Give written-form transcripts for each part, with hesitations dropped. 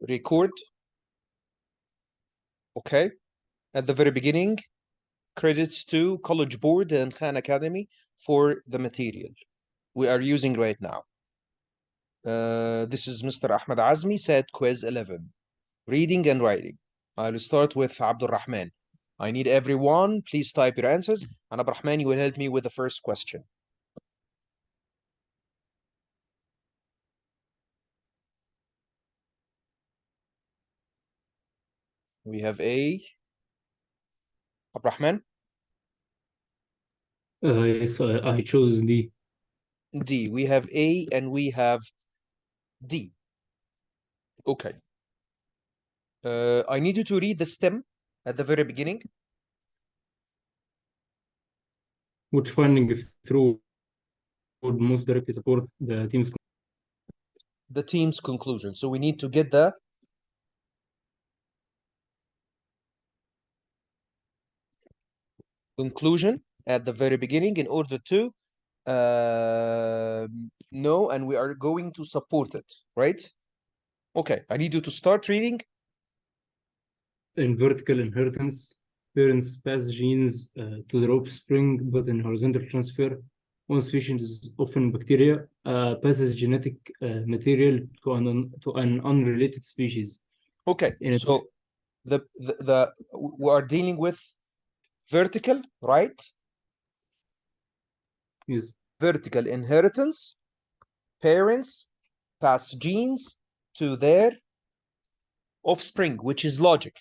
record. Okay. At the very beginning, credits to College Board and Khan Academy for the material we are using right now. This is Mr. Ahmed Azmi, said quiz 11. Reading and writing. I'll start with Abdul Rahman. I need everyone, please type your answers. And Abdul Rahman, you will help me with the first question. We have A. Abdul Rahman? Yes, I chose D. D. We have A and we have D. Okay. I need you to read the stem at the very beginning. Which finding, if true, would most directly support the team's conclusion. So we need to get the conclusion at the very beginning in order to know, and we are going to support it, right? Okay, I need you to start reading. In vertical inheritance, parents pass genes to their offspring, but in horizontal transfer, one species is often bacteria passes genetic material to an unrelated species. Okay, so the we are dealing with vertical, right? Yes. Vertical inheritance. Parents pass genes to their offspring, which is logic.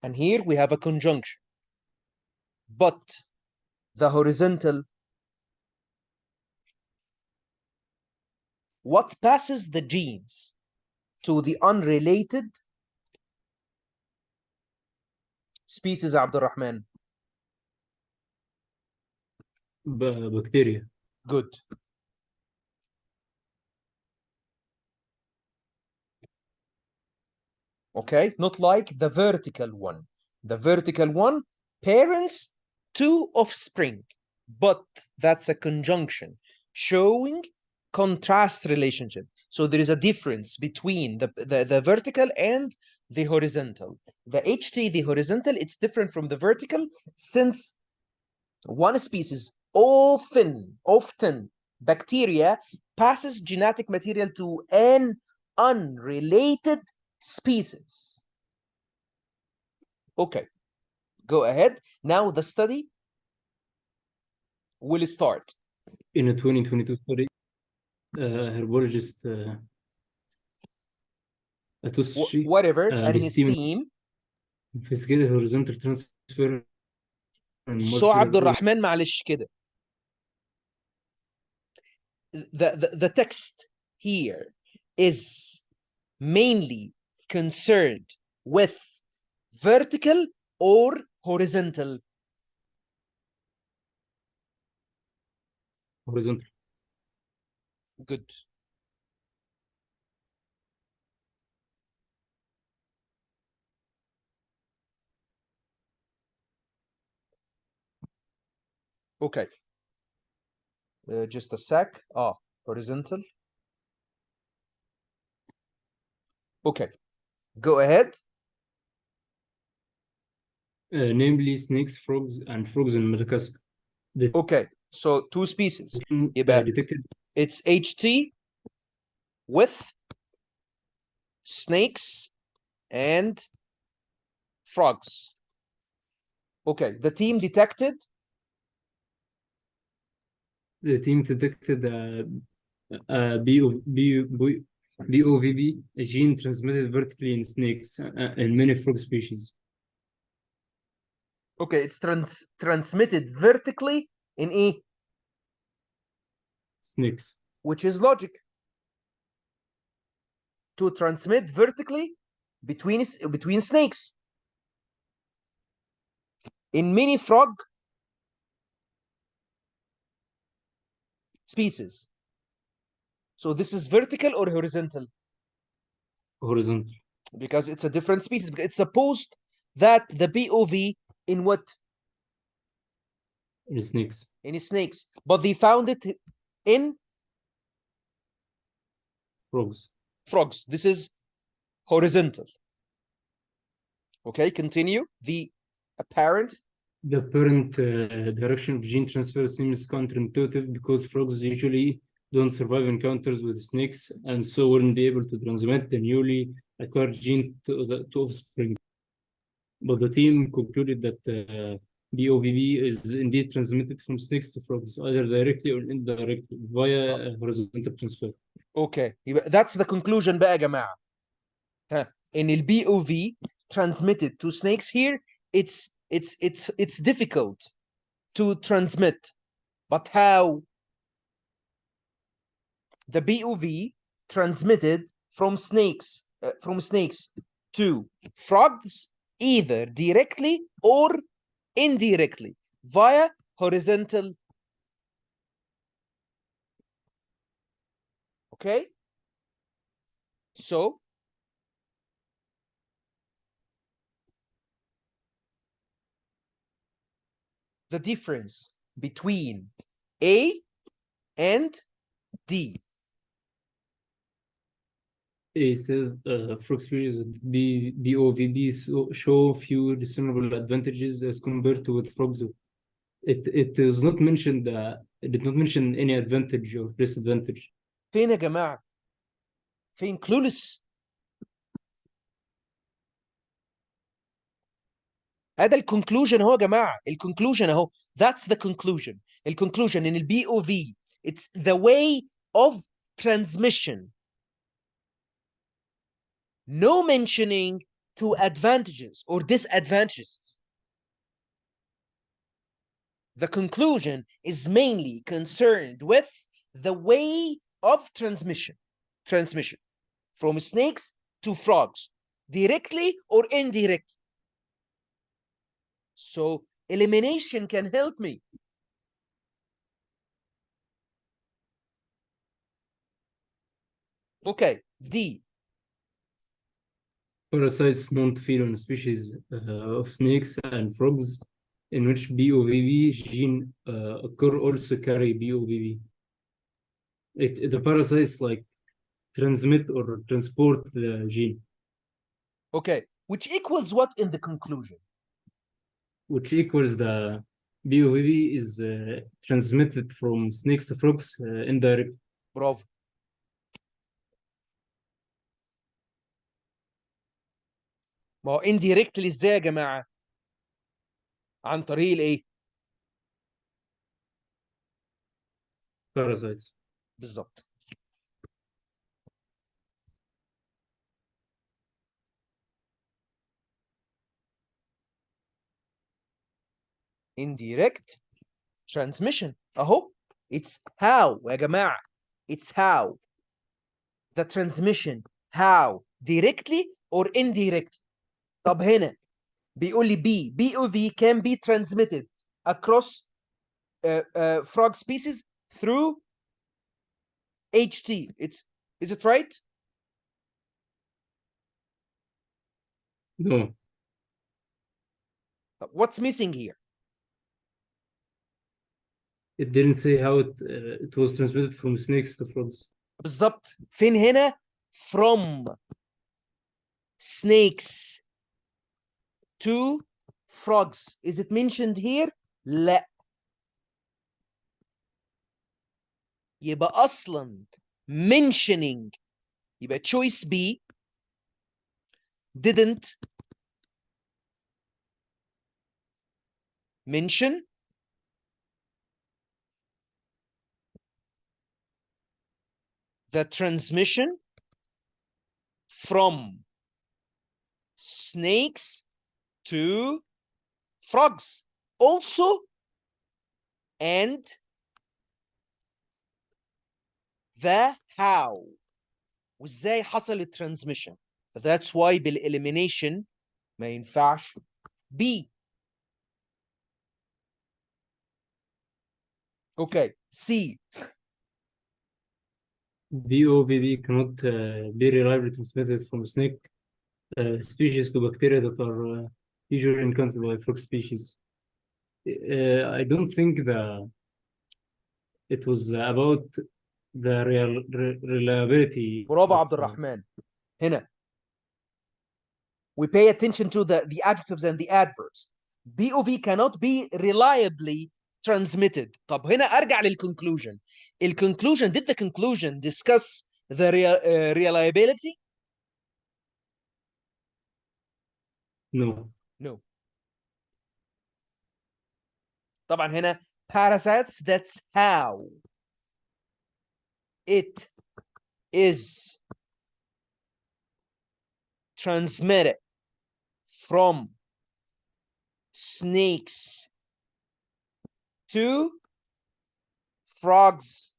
And here we have a conjunction. But the horizontal, what passes the genes to the unrelated species, Abdul Rahman? Bacteria. Good. Okay, not like the vertical one. The vertical one, parents to offspring, but that's a conjunction showing contrast relationship. So there is a difference between the vertical and the horizontal. The HT, the horizontal, it's different from the vertical, since one species, often bacteria, passes genetic material to an unrelated species. Okay, go ahead. Now the study will start. In a 2022 study, herbologist whatever, and his team investigated horizontal transfer. So عبد الرحمن معلش كده. The text here is mainly concerned with vertical or horizontal? Horizontal. Good. Okay. Just a sec. Horizontal. Okay. Go ahead. Namely snakes, frogs, and frogs in Madagascar. Okay. So two species. Detected. It's HT with snakes and frogs. Okay. The team detected BOVB, a gene transmitted vertically in snakes and many frog species. Okay, it's transmitted vertically in snakes, which is logic. To transmit vertically between snakes. In many frog species. So this is vertical or horizontal? Horizontal. Because it's a different species. It's supposed that the BOV in what? In snakes. In snakes. But they found it in frogs. Frogs. This is horizontal. Okay, continue. The apparent The apparent direction of gene transfer seems counterintuitive because frogs usually don't survive encounters with snakes and so wouldn't be able to transmit the newly acquired gene to offspring. But the team concluded that BOVB is indeed transmitted from snakes to frogs, either directly or indirectly via horizontal transfer. Okay, that's the conclusion بقى يا جماعة. In the BOV transmitted to snakes here, it's difficult to transmit. But how? The BOV transmitted from snakes to frogs either directly or indirectly via horizontal. Okay, so the difference between A and D. A says frog species with BOVB show few discernible advantages as compared to with frogs. It does not mention it did not mention any advantage or disadvantage. فين يا جماعة؟ فين clueless؟ هذا الكونكلوجن اهو يا جماعة، الكونكلوجن اهو. That's the conclusion. الكونكلوجن in the BOV it's the way of transmission. No mentioning to advantages or disadvantages. The conclusion is mainly concerned with the way of transmission from snakes to frogs, directly or indirectly. So elimination can help me. Okay, D. Parasites known to feed on species of snakes and frogs in which BOVB gene occur also carry BOVB. The parasites like transmit or transport the gene. Okay, which equals what in the conclusion? Which equals the BOVB is transmitted from snakes to frogs indirect. برافو. ما هو indirectly ازاي يا جماعة؟ عن طريق الايه؟ Parasites. بالظبط. indirect transmission اهو. It's how يا جماعة. It's how the transmission, how directly or indirectly. طب هنا بيقول لي B BOV can be transmitted across frog species through HT. Is it right? No. What's missing here? It didn't say how it was transmitted from snakes to frogs. بالظبط. فين هنا؟ From snakes to frogs. Is it mentioned here? لا. يبقى أصلا mentioning يبقى choice B didn't mention the transmission from snakes to frogs also and the how وازاي حصل الترانسميشن. That's why بالelimination ما ينفعش B. Okay, C. BOVB cannot be reliably transmitted from snake species to bacteria that are usually encountered by frog species. I don't think it was about the reliability برافو of عبد الرحمن. هنا We pay attention to the adjectives and the adverbs. POV cannot be reliably transmitted. طب هنا أرجع للconclusion. Conclusion, did the conclusion discuss the reliability? No. No. طبعا هنا parasites, that's how it is transmitted from snakes to frogs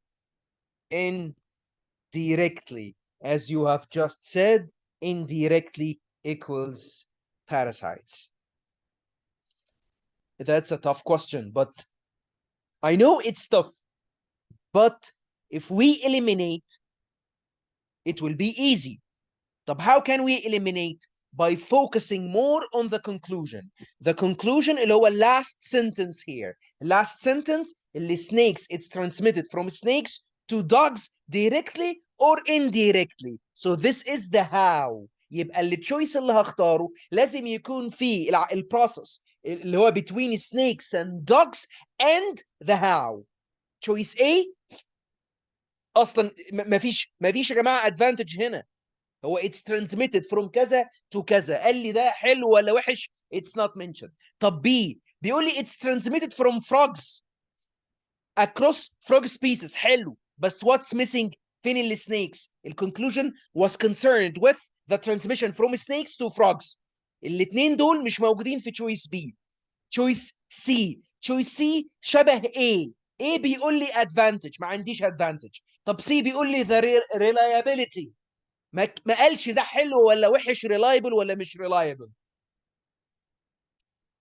indirectly. As you have just said, indirectly equals parasites. That's a tough question, but I know it's tough. But if we eliminate, it will be easy. طب how can we eliminate? By focusing more on the conclusion. The conclusion اللي هو last sentence here. Last sentence اللي snakes, it's transmitted from snakes to dogs directly or indirectly. So this is the how. يبقى التشويس اللي هختاره لازم يكون فيه البروسس اللي هو between snakes and dogs and the how. Choice A اصلا مفيش يا جماعه advantage هنا. هو it's transmitted from كذا to كذا. قال لي ده حلو ولا وحش؟ it's not mentioned. طب B بيقول لي it's transmitted from frogs across frog species. حلو، بس what's missing؟ فين السنيكس؟ الconclusion was concerned with the transmission from snakes to frogs. الاثنين دول مش موجودين في choice B. choice C. choice C شبه A. A بيقول لي advantage، ما عنديش advantage. طب C بيقول لي the reliability، ما قالش ده حلو ولا وحش، reliable ولا مش reliable.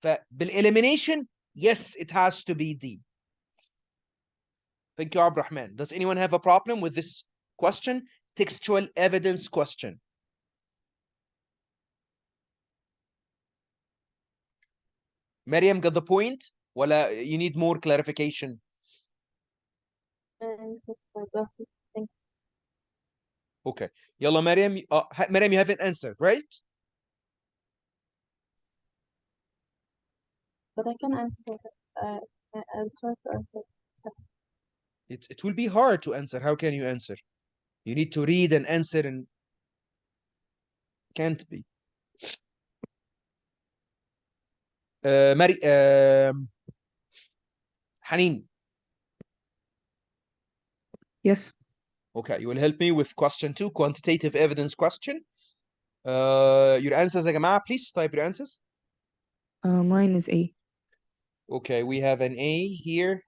فبالelimination yes it has to be D. Thank you, Abdurrahman. Does anyone have a problem with this question? Textual evidence question. Maryam got the point? ولا you need more clarification? Yes, I got it. Thank you. Okay. Yalla, Maryam. Maryam, you haven't answered, right? But I can answer. I'll try to answer. It will be hard to answer. How can you answer? You need to read and answer, and can't be. Haneen. Yes. Okay, you will help me with question 2, quantitative evidence question. Your answers, يا جماعة, please type your answers. Mine is A. Okay, we have an A here.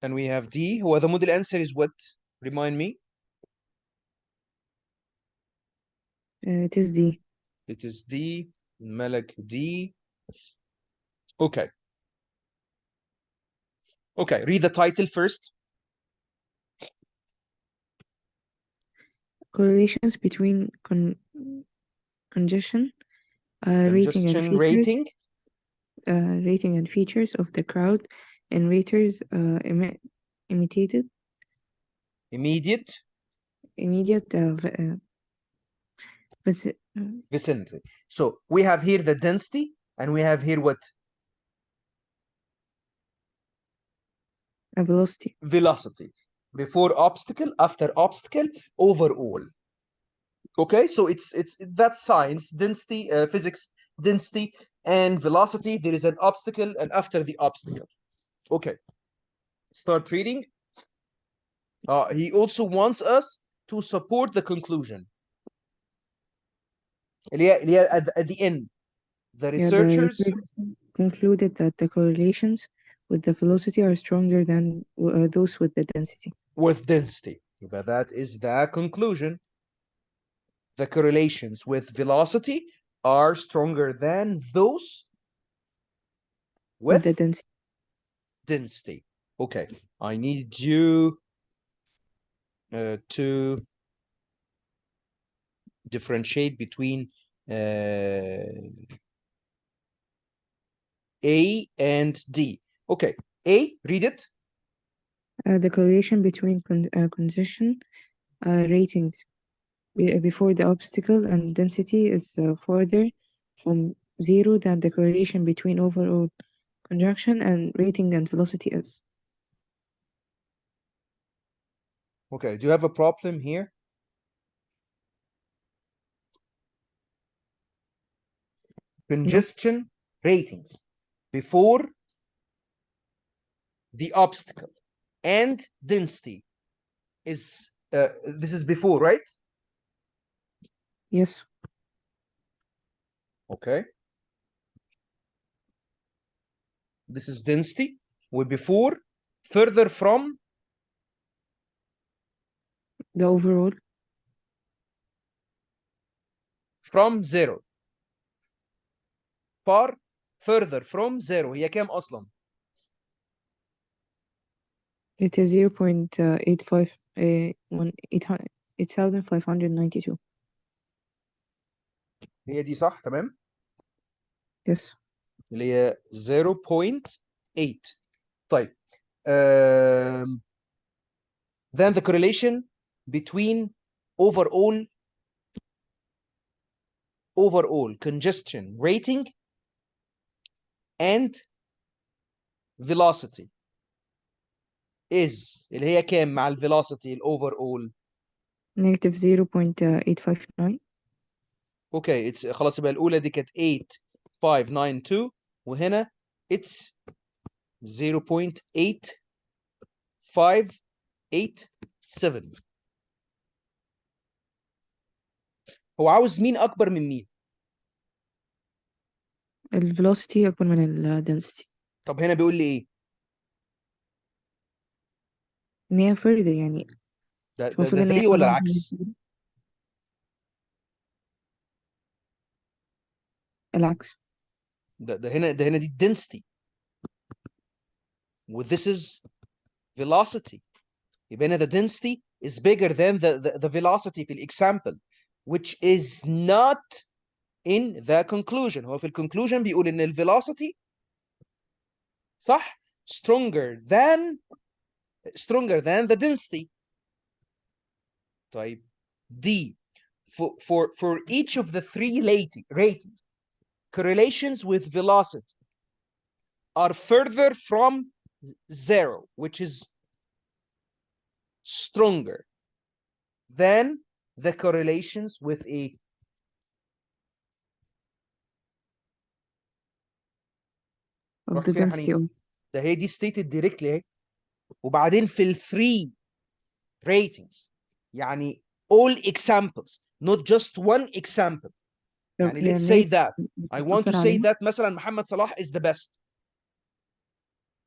And we have D. هو the model answer is what? Remind me. It is D. It is D. Malak D. Okay. Okay, read the title first. Correlations between congestion rating and features, rating. Rating and features of the crowd and raters immediate vicinity. So we have here the density, and we have here what? Velocity. Velocity. Before obstacle, after obstacle, overall. Okay, so it's that science, density, physics, density and velocity. There is an obstacle, and after the obstacle. Okay, start reading. He also wants us to support the conclusion. At the end, the researchers concluded that the correlations with the velocity are stronger than those with the density. With density. But that is the conclusion. The correlations with velocity are stronger than those with the density. Density. Okay, I need you to differentiate between A and D. Okay, A, read it. The correlation between congestion ratings before the obstacle and density is further from zero than the correlation between overall conjunction and rating and velocity is. Okay, do you have a problem here? Congestion ratings before the obstacle and density is this is before, right? Yes. Okay. This is density وبefore further from The overall zero. far further from zero هي كام أصلا؟ it is 0.85 8592. هي دي صح تمام؟ Yes. اللي هي 0.8. طيب then the correlation between overall congestion rating and velocity is اللي هي كام مع ال velocity ال overall؟ negative 0.859. اوكي اتس خلاص يبقى الاولى دي كانت 8592 وهنا اتس 0.8587. هو عاوز مين اكبر من مين؟ ال velocity أكبر من ال density. طب هنا بيقول لي ايه؟ إن هي further يعني ده المفروض إن هي زي ولا أبعد العكس؟ العكس. ده هنا دي density و this is velocity. يبقى هنا the density is bigger than the velocity في الexample which is not in the conclusion. هو في الconclusion بيقول ان ال velocity صح stronger than the density. طيب D for each of the three ratings correlations with velocity are further from zero which is stronger than the correlations with a of رحت the فين يا density حنين؟ of ده هي دي stated directly اهي وبعدين في ال 3 ratings يعني all examples not just one example. طب يعني هي let's إن say هي that I want to بتأثر say عليها. that مثلا محمد صلاح is the best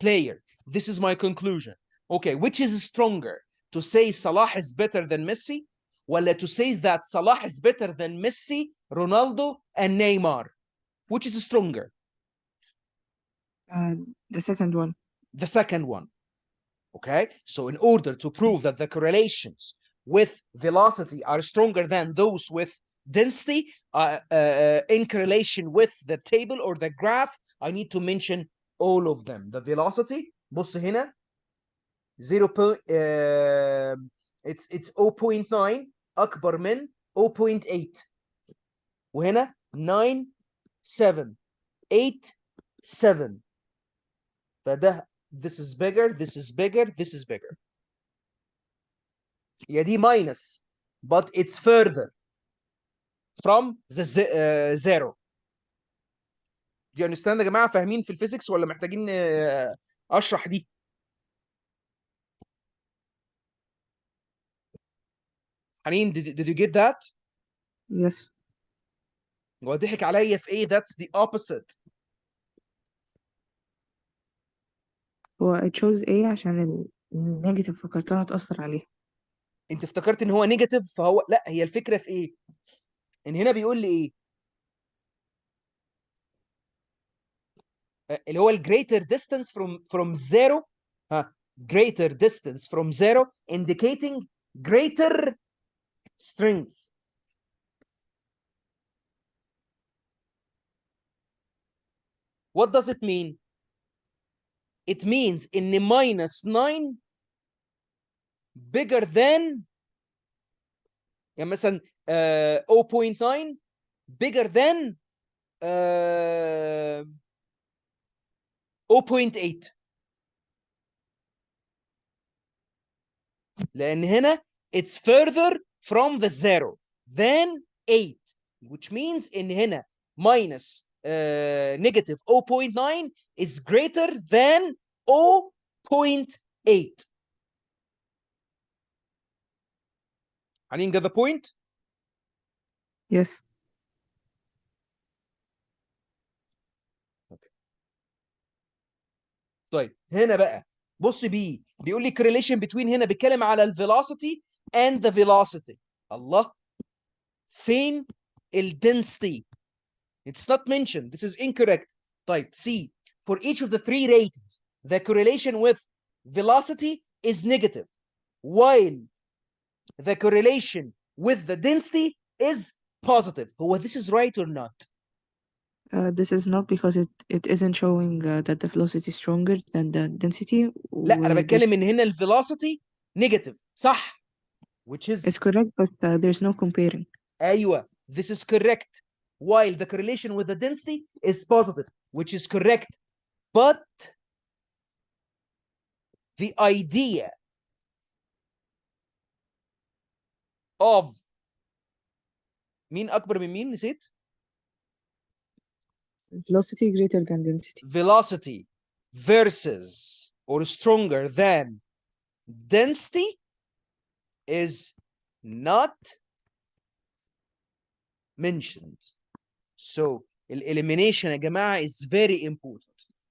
player. This is my conclusion. Okay, which is stronger? To say Salah is better than Messi ولا to say that Salah is better than Messi, Ronaldo and Neymar? Which is stronger? The second one. The second one. Okay, so in order to prove that the correlations with velocity are stronger than those with density in correlation with the table or the graph, I need to mention all of them. The velocity, بص هنا 0. it's 0.9 أكبر من 0.8 وهنا 9.787 فده this is bigger, this is bigger, this is bigger. Yeah, دي minus, but it's further from the zero. Do you understand يا جماعة؟ فاهمين في الفيزيكس ولا محتاجين أشرح دي؟ حنين did you get that؟ Yes. هو ضحك عليا في إيه؟ That's the opposite. هو it shows A عشان النيجاتيف فكرتها هتأثر عليها. أنت افتكرت إن هو نيجاتيف فهو لا هي الفكرة في إيه؟ إن هنا بيقول لي إيه؟ اللي هو greater distance from zero greater distance from zero indicating greater strength. What does it mean? It means in -9 bigger than يعني مثلا 0.9 bigger than 0.8 لأن هنا it's further from the zero than 8 which means إن هنا minus negative 0.9 is greater than 0.8. Honey, get the point? Yes. طيب هنا بقى بص بيقول لي correlation between هنا بيتكلم على ال velocity and the velocity. الله فين ال density? It's not mentioned. This is incorrect. طيب C. For each of the three ratings, the correlation with velocity is negative, while the correlation with the density is positive. هو this is right or not? This is not because it isn't showing that the velocity is stronger than the density. لا أنا This بتكلم إن هنا ال velocity negative صح which is is correct, but there's no comparing. أيوة this is correct while the correlation with the density is positive which is correct but the idea of مين أكبر من مين نسيت؟ Velocity greater than density. Velocity versus or stronger than density is not mentioned. So elimination يا جماعة is very important.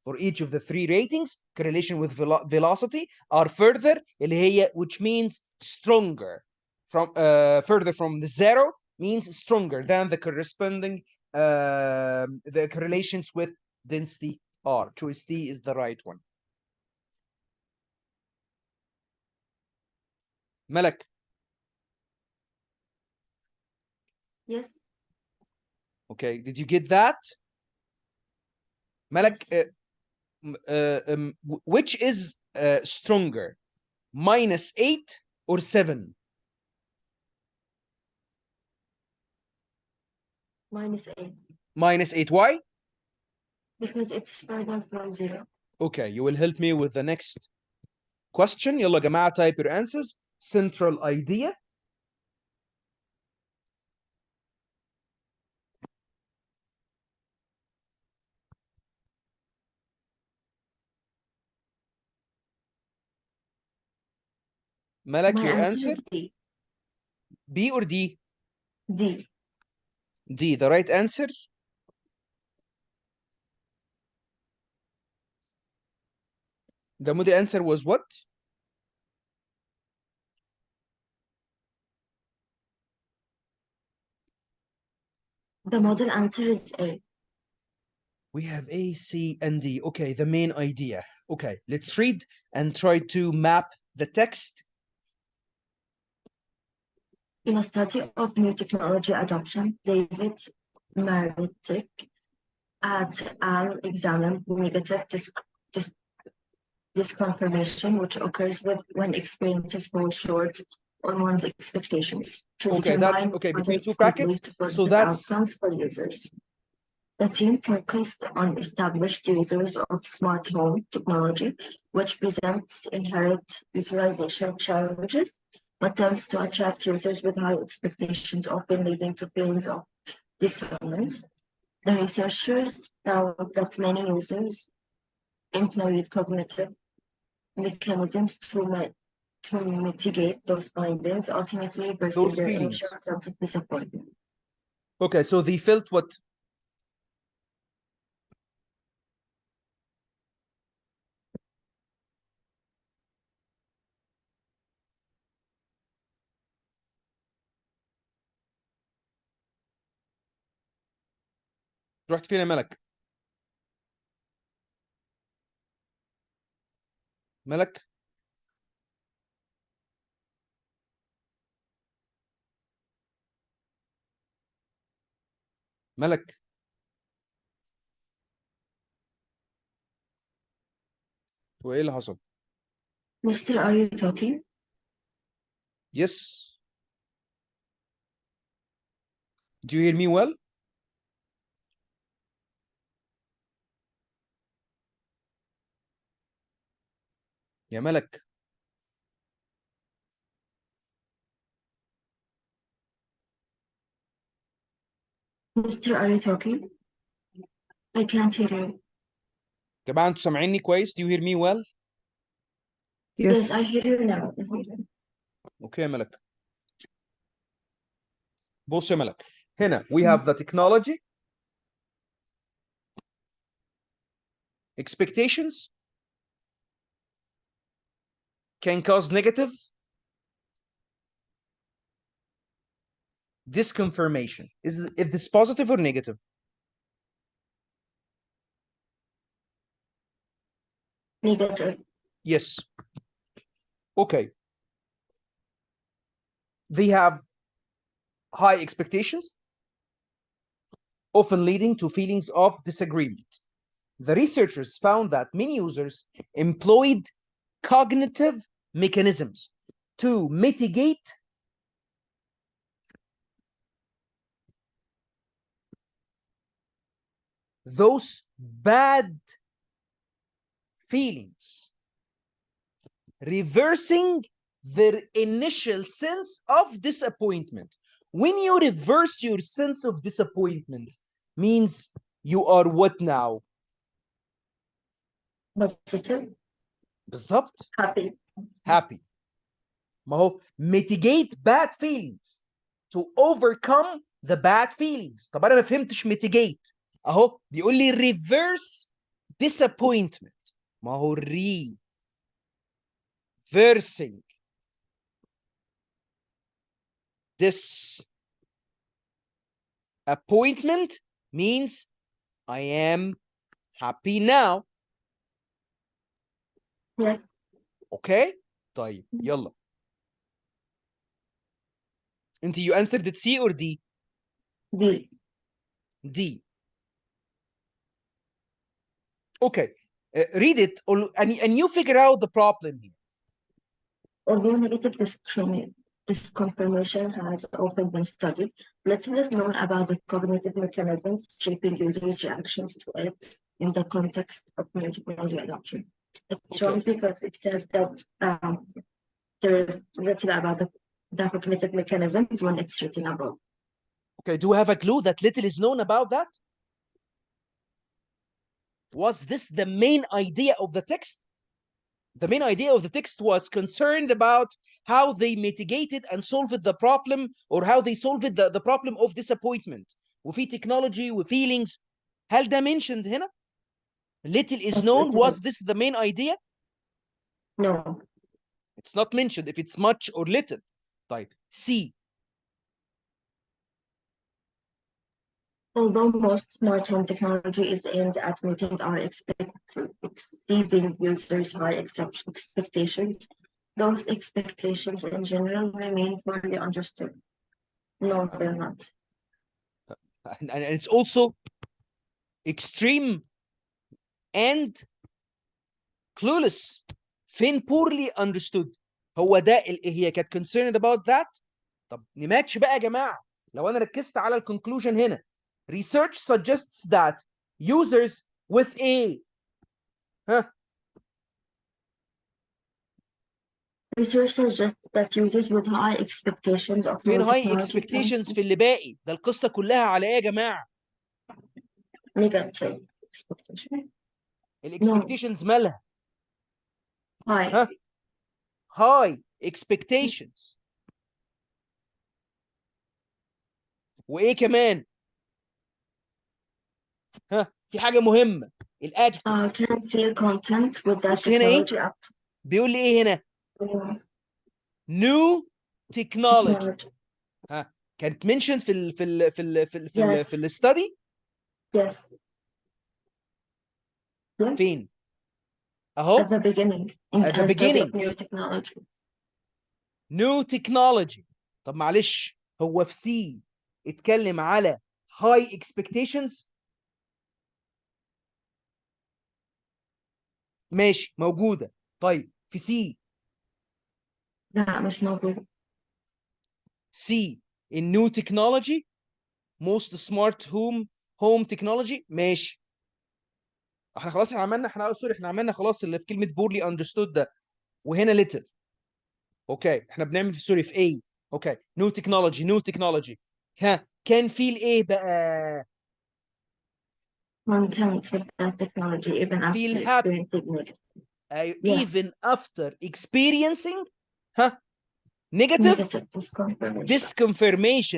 For each of the three ratings, correlation with velocity are further اللي هي which means stronger from further from the zero means stronger than the corresponding the correlations with density are. Choice D is the right one. Malak. Yes. Okay, did you get that? Malak, Yes. which is stronger, -8 or 7? -8. -8, why? Because it's further from 0. Okay, you will help me with the next question. يلا يا جماعة, type your answers. Central idea. Malak, My your answer answer? is D. B or D? D. D, the right answer. The Moody answer was what? The model answer is A. We have A, C, and D. Okay, the main idea. Okay, let's read and try to map the text. In a study of new technology adoption, David Maritic et al. Examined negative disconfirmation, which occurs when experiences fall short on one's expectations, to Okay, that's determine okay. whether Between it two could lead brackets. to So positive that's outcomes for users. The team focused on established users of smart home technology, which presents inherent utilization challenges, but tends to attract users with high expectations, often leading to feelings of dissonance. The researchers found that many users employed cognitive mechanisms to mitigate those findings, ultimately bursting those their feelings. initial sense of disappointment. Okay, so they felt what? رحت فين يا ملك؟ ملك؟ ملك؟ هو ايه اللي حصل؟ Mister, are you talking? Yes. Do you hear me well? يا ملك. Mister, are you talking? I can't hear you. يا جماعة انتوا سامعيني كويس؟ Do you hear me well? Yes, Yes. I hear you now. اوكي يا ملك. بص يا ملك. هنا we have the technology, expectations can cause negative disconfirmation. Is this positive or negative? Negative. Yes. Okay. They have high expectations, often leading to feelings of disagreement. The researchers found that many users employed cognitive mechanisms to mitigate those bad feelings, reversing their initial sense of disappointment. When you reverse your sense of disappointment, means you are what now? Positive. بالظبط. Happy. Happy. ما هو mitigate bad feelings to overcome the bad feelings. طب انا ما فهمتش mitigate. اهو بيقول لي reverse disappointment. ما هو reversing disappointment means I am happy now. Yes. Okay? طيب يلا. انت you answered it C or D? D. D. Okay. Read it and you figure out the problem here. Although negative disconfirmation has often been studied, little is known about the cognitive mechanisms shaping users' reactions to it in the context of new technology adoption. It's wrong because it says that there is little about the cognitive mechanisms when it's written above. Okay, do we have a clue that little is known about that? Was this the main idea of the text? The main idea of the text was concerned about how they mitigated and solved the problem, or how they solved the problem of disappointment. وفي technology و feelings. هل ده mentioned هنا? Little is known. Was this the main idea? No. It's not mentioned if it's much or little. طيب C. Although most smart home technology is aimed at meeting our exceeding users' high expectations, those expectations in general remain poorly understood. No, they're not. And it's also extreme and clueless. فين poorly understood؟ هو ده هي كانت concerned about that. طب نماتش بقى يا جماعه. لو انا ركزت على الكونكلوجن هنا. Research suggests that users with a Research suggests that users with high expectations of فين new high technology expectations في اللي باقي؟ ده القصه كلها على ايه يا جماعه؟ negative expectation. الاكسبكتيشنز مالها؟ High. high expectations. وايه كمان؟ في حاجه مهمه الادجectives. Can feel content with that بص هنا ايه؟ technology up. بيقول لي ايه هنا؟ new technology. كانت mentioned في الستادي؟ Yes. Yes. فين؟ اهو. At the beginning. At the beginning. New technology. new technology. طب معلش هو في سي اتكلم على high expectations؟ ماشي موجودة. طيب في سي. لا مش موجودة. سي in new technology most smart home technology. ماشي. احنا خلاص احنا عملنا خلاص اللي في كلمة poorly understood ده، وهنا little. اوكي احنا بنعمل في سوري في A. اوكي new technology. ها كان في الايه بقى؟ content with that technology even after feel happy. experiencing it. أيوة. Yes. even after experiencing ها negative Negative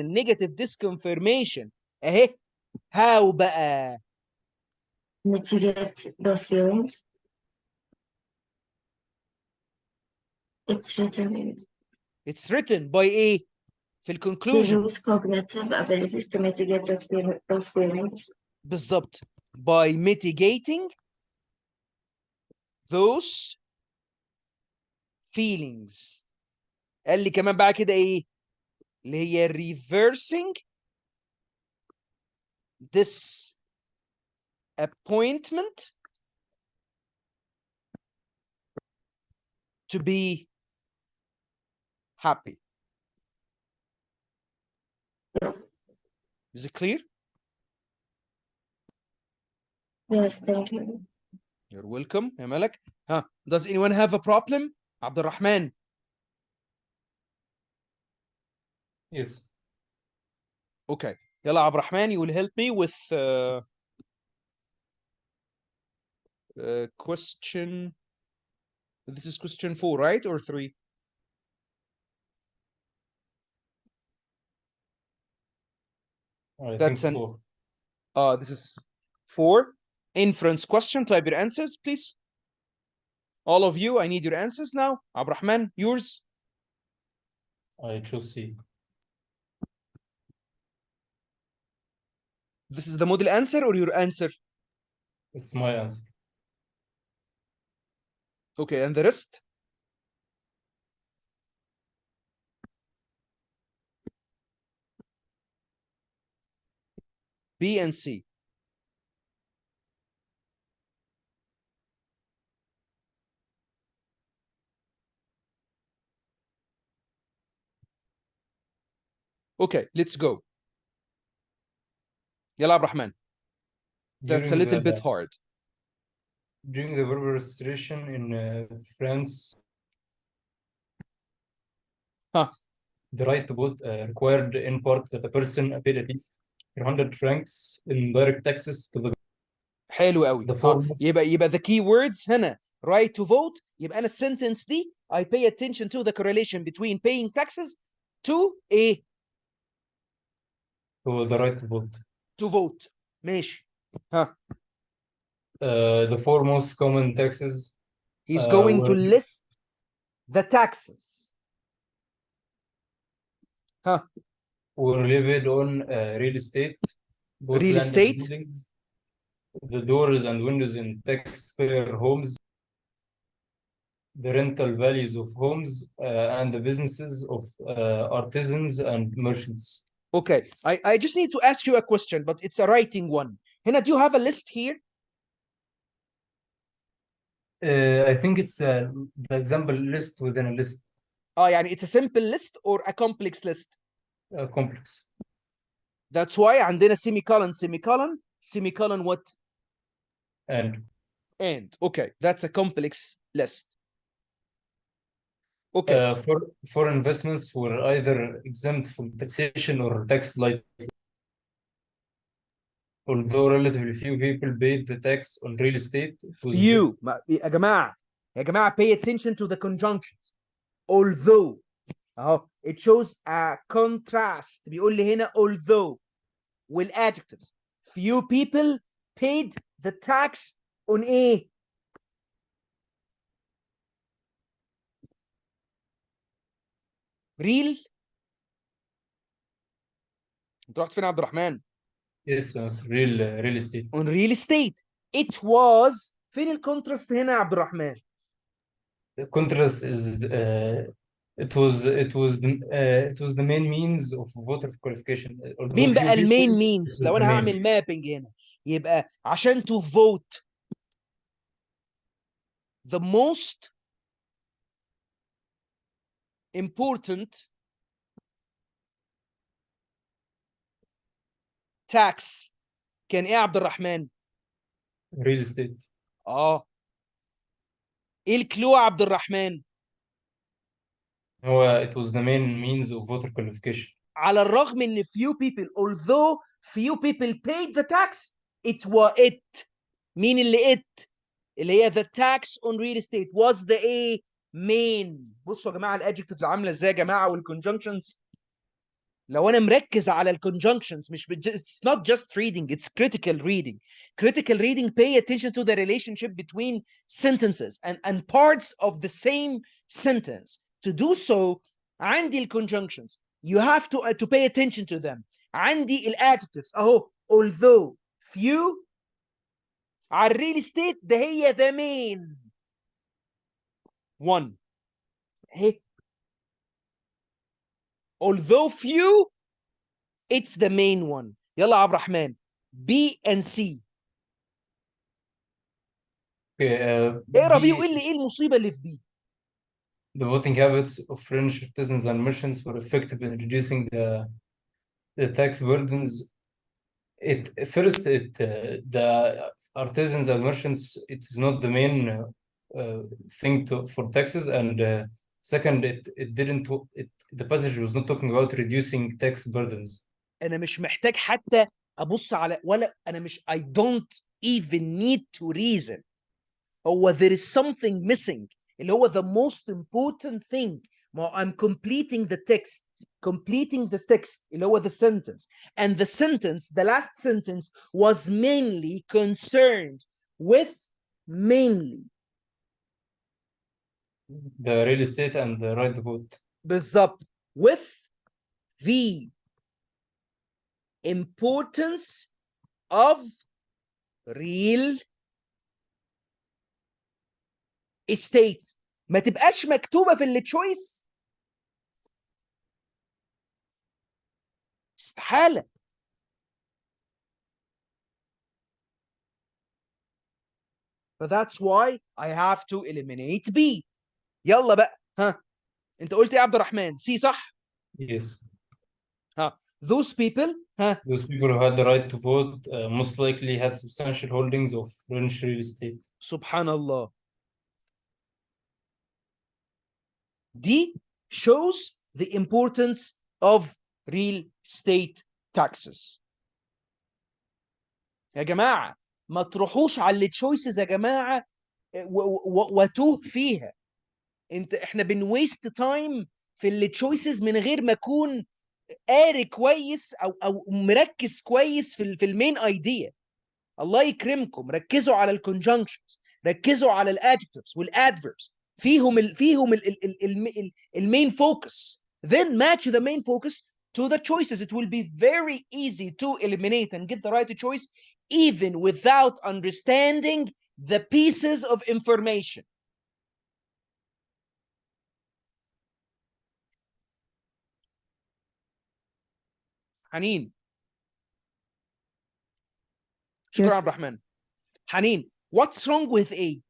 negative disconfirmation اهي. how بقى؟ mitigate those feelings. It's written by ايه في to الكونكلوجن؟ use cognitive abilities to mitigate those feelings. بالظبط. by mitigating those feelings. قال لي كمان بقى كده ايه اللي هي reversing disappointment to be happy. Yes. Is it clear? Yes, thank you. You're welcome يا ملك. ها does anyone have a problem؟ عبد الرحمن. Yes. Okay. يلا عبد الرحمن, you will help me with question. This is question 4, right? Or 3? I think That's it's an 4. this is 4. Inference question. Type your answers, please. All of you, I need your answers now. Abrahman, yours. I choose C. This is the model answer or your answer? It's my answer. Okay, and the rest? B and C. Okay, let's go. Yalla Abrahman. That's a little bit hard. During the verbal restoration in France, the right to vote required in part that a person paid at least 300 francs in direct taxes to the حلو قوي. the foremost. يبقى the key words هنا right to vote. يبقى أنا السنتنس دي I pay attention to the correlation between paying taxes to a to the right to vote. to vote. ماشي. The four most common taxes. He's going to were list the taxes. were levied on real estate, both Real land and estate. buildings, the doors and windows in taxpayer homes, the rental values of homes, and the businesses of artisans and merchants. Okay, I just need to ask you a question, but it's a writing one. هنا, do you have a list here? I think it's the example list within a list. يعني it's a simple list or a complex list? Complex. That's why عندنا semicolon what? And. Okay, that's a complex list. Okay. For investments were either exempt from taxation or taxed lightly. Although relatively few people paid the tax on real estate. Few. يا جماعة pay attention to the conjunctions. Although it shows a contrast. بيقول لي هنا although والadjectives. Few people paid the tax on A. Real. انت رحت فين يا عبد الرحمن؟ Yes, real estate. On real estate. It was. فين الكونتراست هنا يا عبد الرحمن؟ The contrast is it was the main means of voter qualification. مين بقى المين means؟ لو انا هعمل مابنج هنا يبقى عشان to vote the most important tax كان ايه يا عبد الرحمن؟ real estate. ايه الكلو يا عبد الرحمن؟ هو it was the main means of voter qualification. على الرغم ان few people, although few people paid the tax, مين اللي اللي هي the tax on real estate was the main. بصوا يا جماعه الادجectives عامله ازاي يا جماعه والconjunctions. لو انا مركز على الconjunctions مش it's not just reading, it's critical reading. Critical reading pay attention to the relationship between sentences and parts of the same sentence. To do so عندي الconjunctions, you have to pay attention to them. عندي الادجectives اهو although few على الريل استيت ده هي the main one اهي. although few it's the main one. يلا يا عبد الرحمن B and C. Okay, اقرا بي B, وقول لي ايه المصيبه اللي في بي. the voting habits of French artisans and merchants were effective in reducing the tax burdens. The artisans and merchants, it is not the main thing for taxes, and second, the passage was not talking about reducing tax burdens. انا مش محتاج حتى ابص على ولا انا مش I don't even need to reason. هو there is something missing اللي هو the most important thing. ما I'm completing the text, اللي هو the sentence, and the sentence, the last sentence was mainly concerned with The real estate and the right to vote. بالظبط with the importance of real estate. ما تبقاش مكتوبة في التشويس، استحالة. But that's why I have to eliminate B. يلا بقى ها انت قلت ايه يا عبد الرحمن؟ سي صح؟ Yes. Those people Those people who had the right to vote most likely had substantial holdings of French real estate. سبحان الله. D shows the importance of real estate taxes. يا جماعة ما تروحوش على التشويسز يا جماعة وتوه فيها. احنا بنويست تايم في التشويسز من غير ما اكون قاري كويس او مركز كويس في المين ايديا. الله يكرمكم ركزوا على الكونجنكشنز، ركزوا على الادجكتيفز والادفيربس، فيهم المين فوكس. then match the main focus to the choices. It will be very easy to eliminate and get the right choice even without understanding the pieces of information. حنين شكرا عبد الرحمن. حنين what's wrong with A?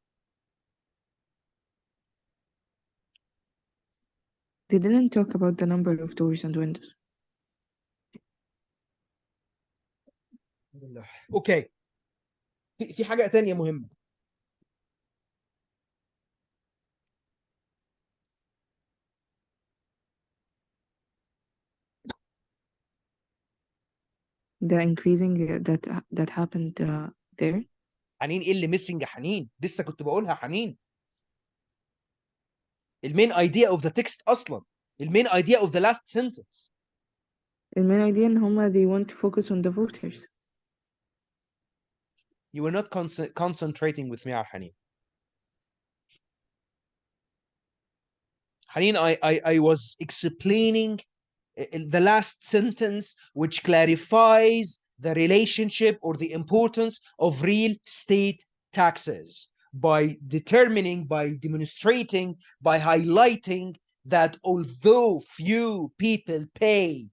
They didn't talk about the number of doors and windows. اوكي في حاجة تانية مهمة. The increasing that happened there. حنين ايه اللي ميسنج يا حنين؟ لسه كنت بقولها حنين. المين ايديا اوف ذا تكست اصلا، المين ايديا اوف ذا لاست سنتنس. المين ايديا ان هما they want to focus on the voters. You were not concentrating with me على حنين. حنين I was explaining the last sentence which clarifies the relationship or the importance of real estate taxes by determining, by demonstrating, by highlighting that although few people pay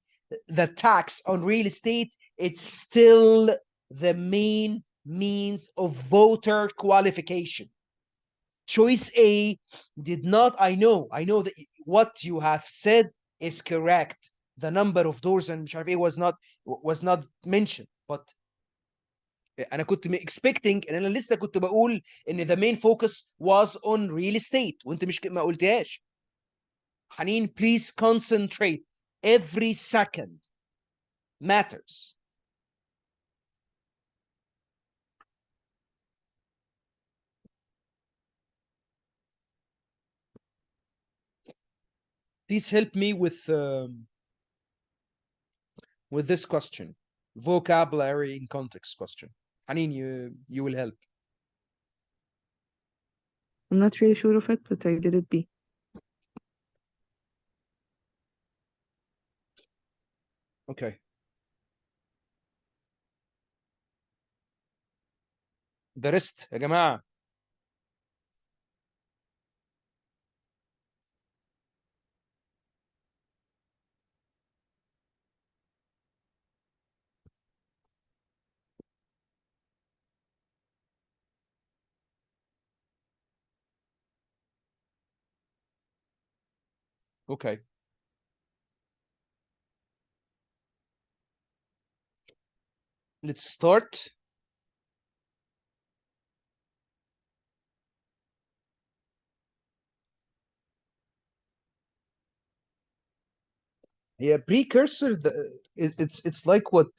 the tax on real estate, it's still the main means of voter qualification. Choice A did not, I know that what you have said is correct. The number of doors and مش عارف ايه was not mentioned. but انا كنت expecting ان انا لسه كنت بقول ان the main focus was on real estate وانت مش ما قلتهاش. حنين, please concentrate. Every second matters. Please help me with this question. Vocabulary in context question. Hanin, you will help. I'm not really sure of it, but I did it B. Okay. درست يا جماعة. Okay. Let's start. Yeah, precursor. It's like what?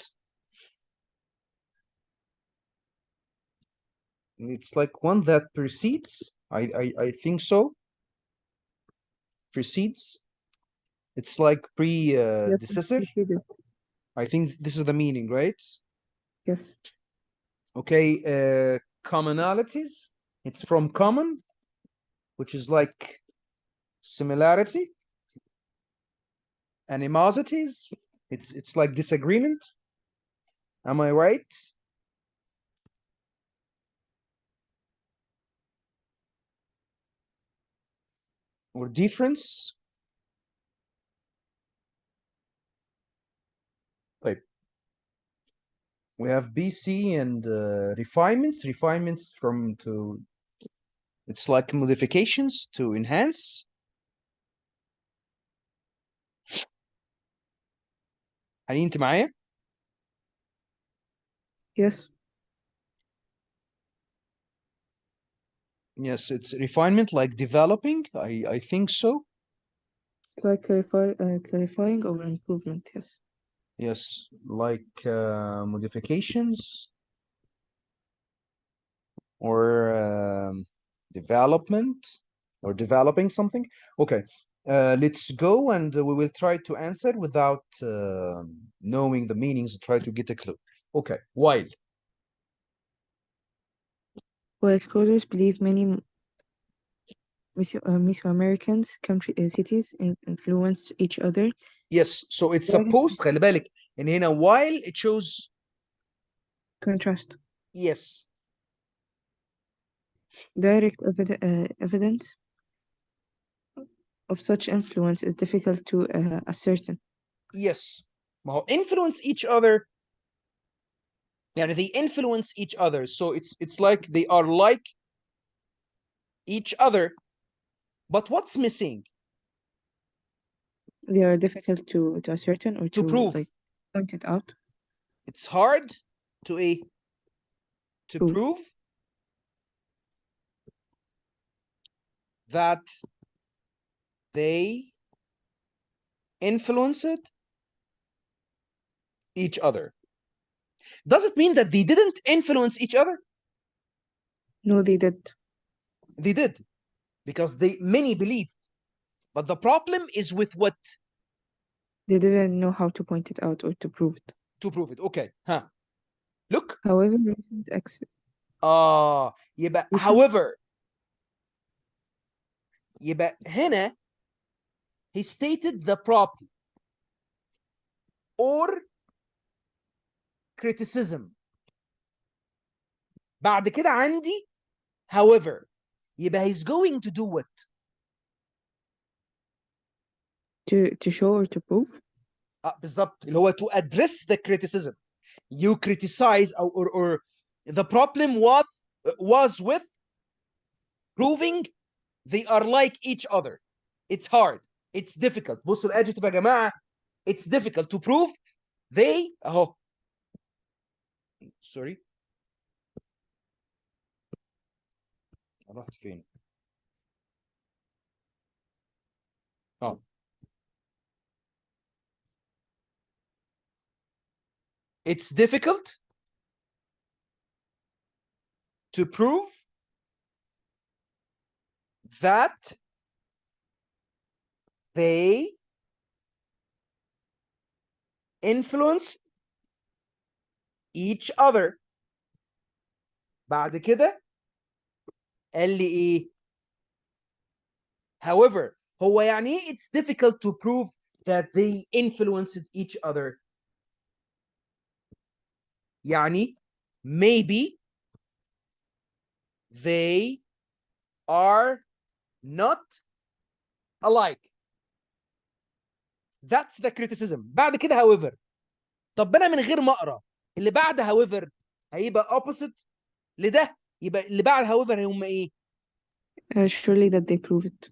It's like one that precedes. I think so. Precedes. It's like predecessor. Yes, I think this is the meaning, right? yes, Okay. Commonalities. It's from common, which is like similarity. Animosities. It's like disagreement. Am I right? Or difference. Right. We have BC and refinements. Refinements from to. It's like modifications to enhance. هل انت معايا؟ yes. Yes, it's refinement like developing. I think so. It's like clarifying or improvement, yes. Yes, like modifications or development or developing something. Okay, let's go and we will try to answer without knowing the meanings, try to get a clue. Okay, while. While scholars believe many Mesoamericans cities influenced each other. Yes, so it's Direct supposed, خلي بالك ان هنا while it shows contrast. yes. Direct evidence of such influence is difficult to ascertain. Yes. ما هو influence each other. يعني they influence each other. So it's like they are like each other. But what's missing? They are difficult to ascertain or To prove. like point it out. It's hard to prove that they influenced each other. Does it mean that they didn't influence each other? No, they did. They did, because many believed. But the problem is with what? They didn't know how to point it out or to prove it. To prove it. Okay. Huh. Look. However, recent يبقى however يبقى هنا he stated the problem or criticism. بعد كده عندي however يبقى he's going to do what? to show or to prove. بالظبط اللي هو to address the criticism. You criticize or the problem was with proving they are like each other. It's hard. It's difficult. بصوا الادجective يا جماعه. It's difficult to prove they اهو سوري رحت فين؟ It's difficult to prove that they influence each other. بعد كده قال لي ايه؟ however هو يعني ايه it's difficult to prove that they influenced each other؟ يعني maybe they are not alike. That's the criticism. بعد كده however. طب انا من غير ما اقرا اللي بعد however هيبقى opposite لده، يبقى اللي بعد however هم ايه؟ surely that they prove it.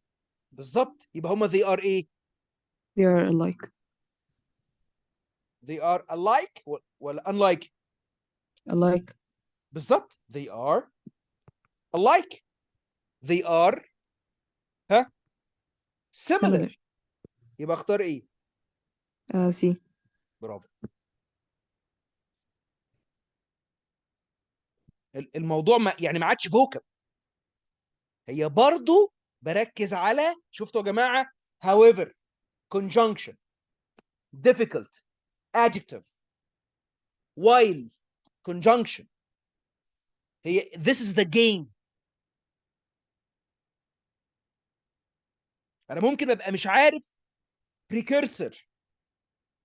بالظبط، يبقى هم they are ايه؟ They are alike. they are alike ولا unlike؟ Alike. بالظبط they are alike. they are ها similar. Similar. يبقى اختار ايه؟ C. برافو. الموضوع يعني ما عادش فوكب، هي برضو بركز على شفتوا يا جماعه however conjunction difficult adjective while conjunction. هي this is the game. انا ممكن ابقى مش عارف precursor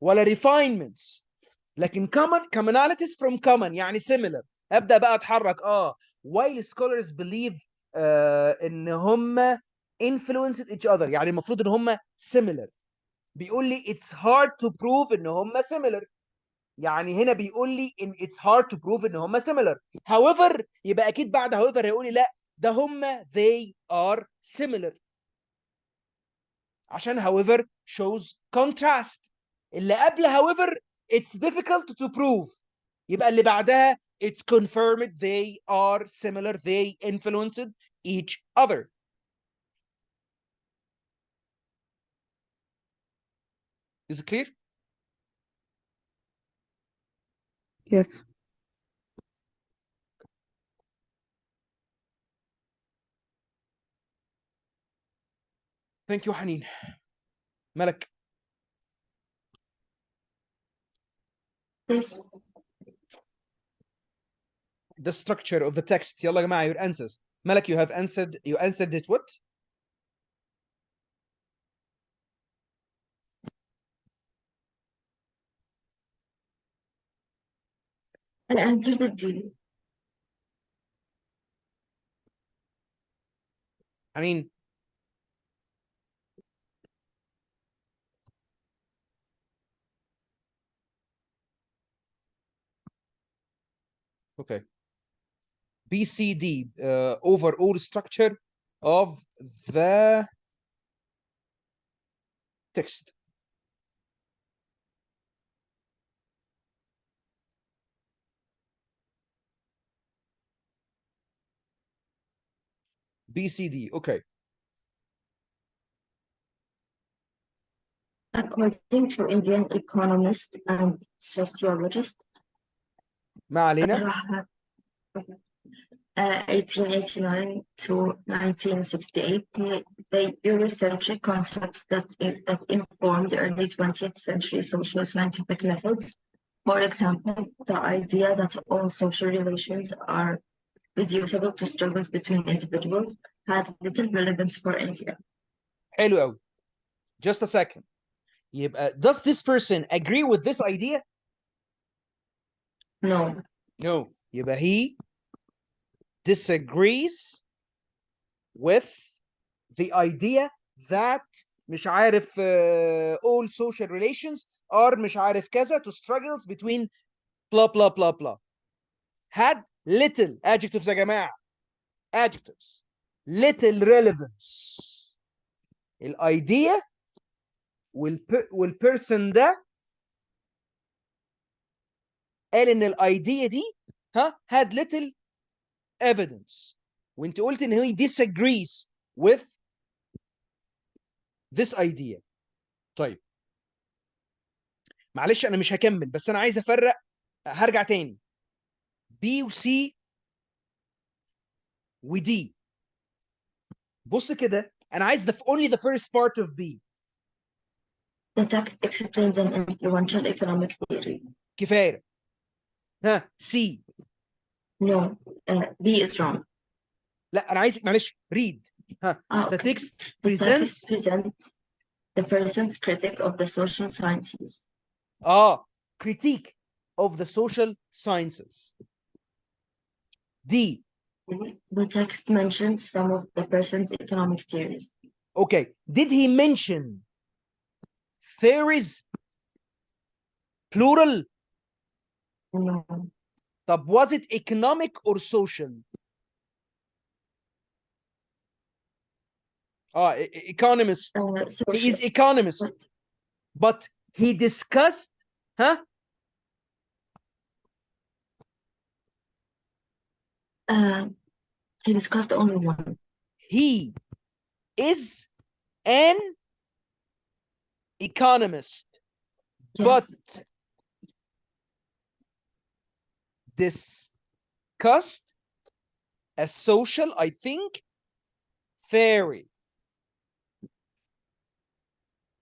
ولا refinements، لكن commonalities from common يعني similar ابدا بقى اتحرك. while scholars believe ان هم influenced each other يعني المفروض ان هم similar. بيقول لي it's hard to prove ان هم similar، يعني هنا بيقول لي ان it's hard to prove ان هم similar. however يبقى اكيد بعد however هيقول لي لا ده هم they are similar، عشان however shows contrast. اللي قبل however it's difficult to prove، يبقى اللي بعدها it's confirmed they are similar they influenced each other. Is it clear? Yes. Thank you حنين. ملك. Yes. The structure of the text. يلا يا جماعة your answers. ملك you have answered it what? I answered it G. حنين. Okay. BCD overall structure of the text. BCD. Okay. According to Indian economist and sociologist ما علينا. 1889 to 1968, the Eurocentric concepts that informed the early 20th century social scientific methods. For example, the idea that all social relations are reducible to struggles between individuals had little relevance for India. حلو قوي. Just a second. يبقى does this person agree with this idea? No. No. يبقى he disagrees with the idea that مش عارف all social relations are مش عارف كذا to struggles between blah blah blah blah. had little adjectives يا جماعة adjectives little relevance. الايديا والبيرسون ده قال ان الايديا دي had little evidence، وانت قلت ان he disagrees with this idea. طيب معلش انا مش هكمل، بس انا عايز افرق، هرجع تاني B و C و D. بص كده، انا عايز only the first part of B. The text explains an influential economic theory. كفايه. C. No, B is wrong. لا انا عايزك معلش read. The Okay. text The presents text presents the person's critic of the social sciences. critique of the social sciences. D. The text mentions some of the person's economic theories. Okay, did he mention theories plural? No. طب was it economic or social? Economist. Social. He is economist, but he discussed he discussed only one. he is an economist, Yes. but discussed a social, I think, theory.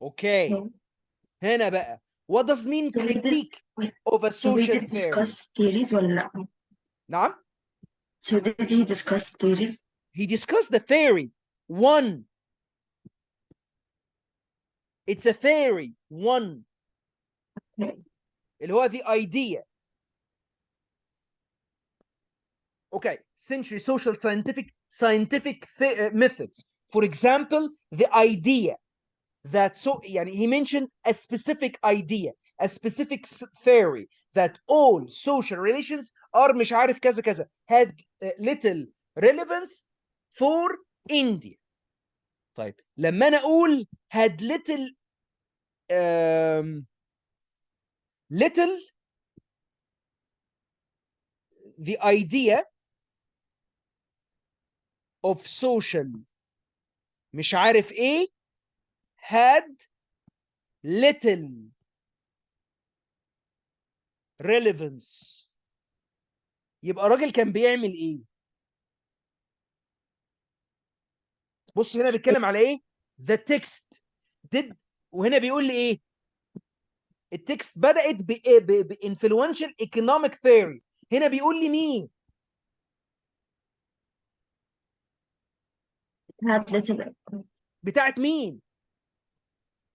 Okay. No. هنا بقى what does mean So critique of a So we social did theory? discuss theories ولا لا؟ نعم. So did he discuss theories? He discussed the theory. One. It's a theory. One. Okay. اللي هو the idea. Okay. Century social scientific methods. For example, the idea that يعني he mentioned a specific idea, a specific theory that all social relations are مش عارف كذا كذا, had little relevance for India. طيب لما انا اقول had little the idea of social مش عارف ايه had little relevance, يبقى الراجل كان بيعمل ايه؟ بص هنا بيتكلم على ايه؟ the text did، وهنا بيقول لي ايه؟ التكست بدأت بانفلونشال ايكونوميك ثيوري. هنا بيقول لي مين؟ Had little. بتاعت مين؟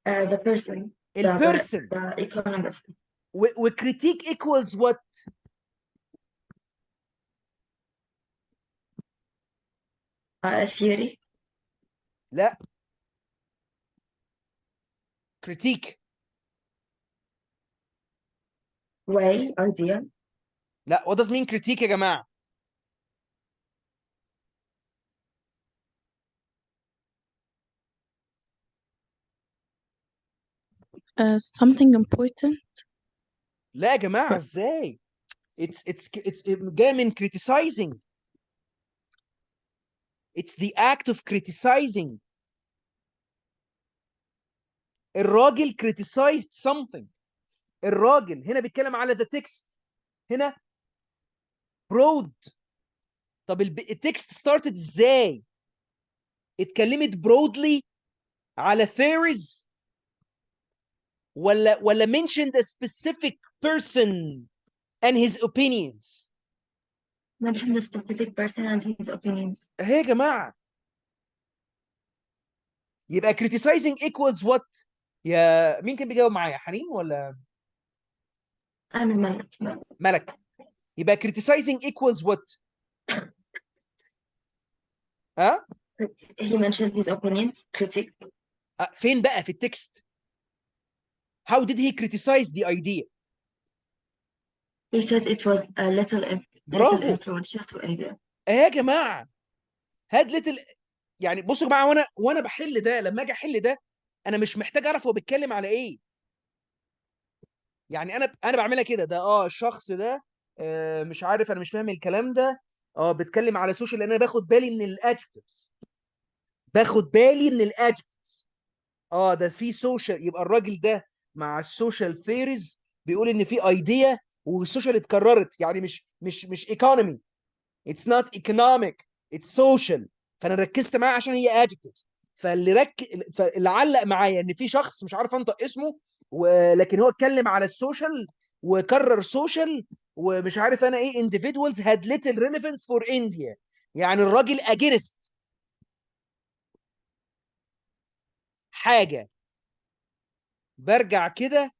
The person. البيرسون. The economist. وكريتيك equals what؟ Theory. لا كريتيك. Way. Idea. لا what does mean critique يا جماعة؟ Something important. لا يا جماعة ازاي؟ it's جاي من criticizing. It's the act of criticizing. الراجل criticized something. الراجل هنا بيتكلم على the text. هنا broad. طب التكست started ازاي؟ اتكلمت broadly على theories ولا mentioned a specific person and his opinions؟ Mention the specific person and his opinions. اهي يا جماعة. يبقى criticizing equals what؟ يا مين كان بيجاوب معايا؟ حنين ولا أنا ملك؟ يبقى criticizing equals what؟ ها؟ He mentioned his opinions. Critic. فين بقى في التكست؟ How did he criticize the idea؟ He said it was a little برافو. influential to India. اهي يا جماعة. had little. يعني بصوا يا جماعة، وانا بحل ده، لما اجي احل ده انا مش محتاج اعرف هو بيتكلم على ايه. يعني انا بعملها كده، ده الشخص ده مش عارف، انا مش فاهم الكلام ده، بتكلم على سوشيال لان انا باخد بالي من الادجكتيفز، باخد بالي من الادجكتيفز. ده في سوشيال، يبقى الراجل ده مع السوشيال ثيريز بيقول ان في ايديا والسوشيال اتكررت، يعني مش ايكونومي، اتس نوت ايكونوميك، اتس سوشيال. فانا ركزت معاه عشان هي ادجكتيفز. فاللي علق معايا ان في شخص مش عارف انطق اسمه، ولكن هو اتكلم على السوشيال وكرر سوشيال، ومش عارف انا ايه individuals had little relevance for India، يعني الراجل اجينست حاجه. برجع كده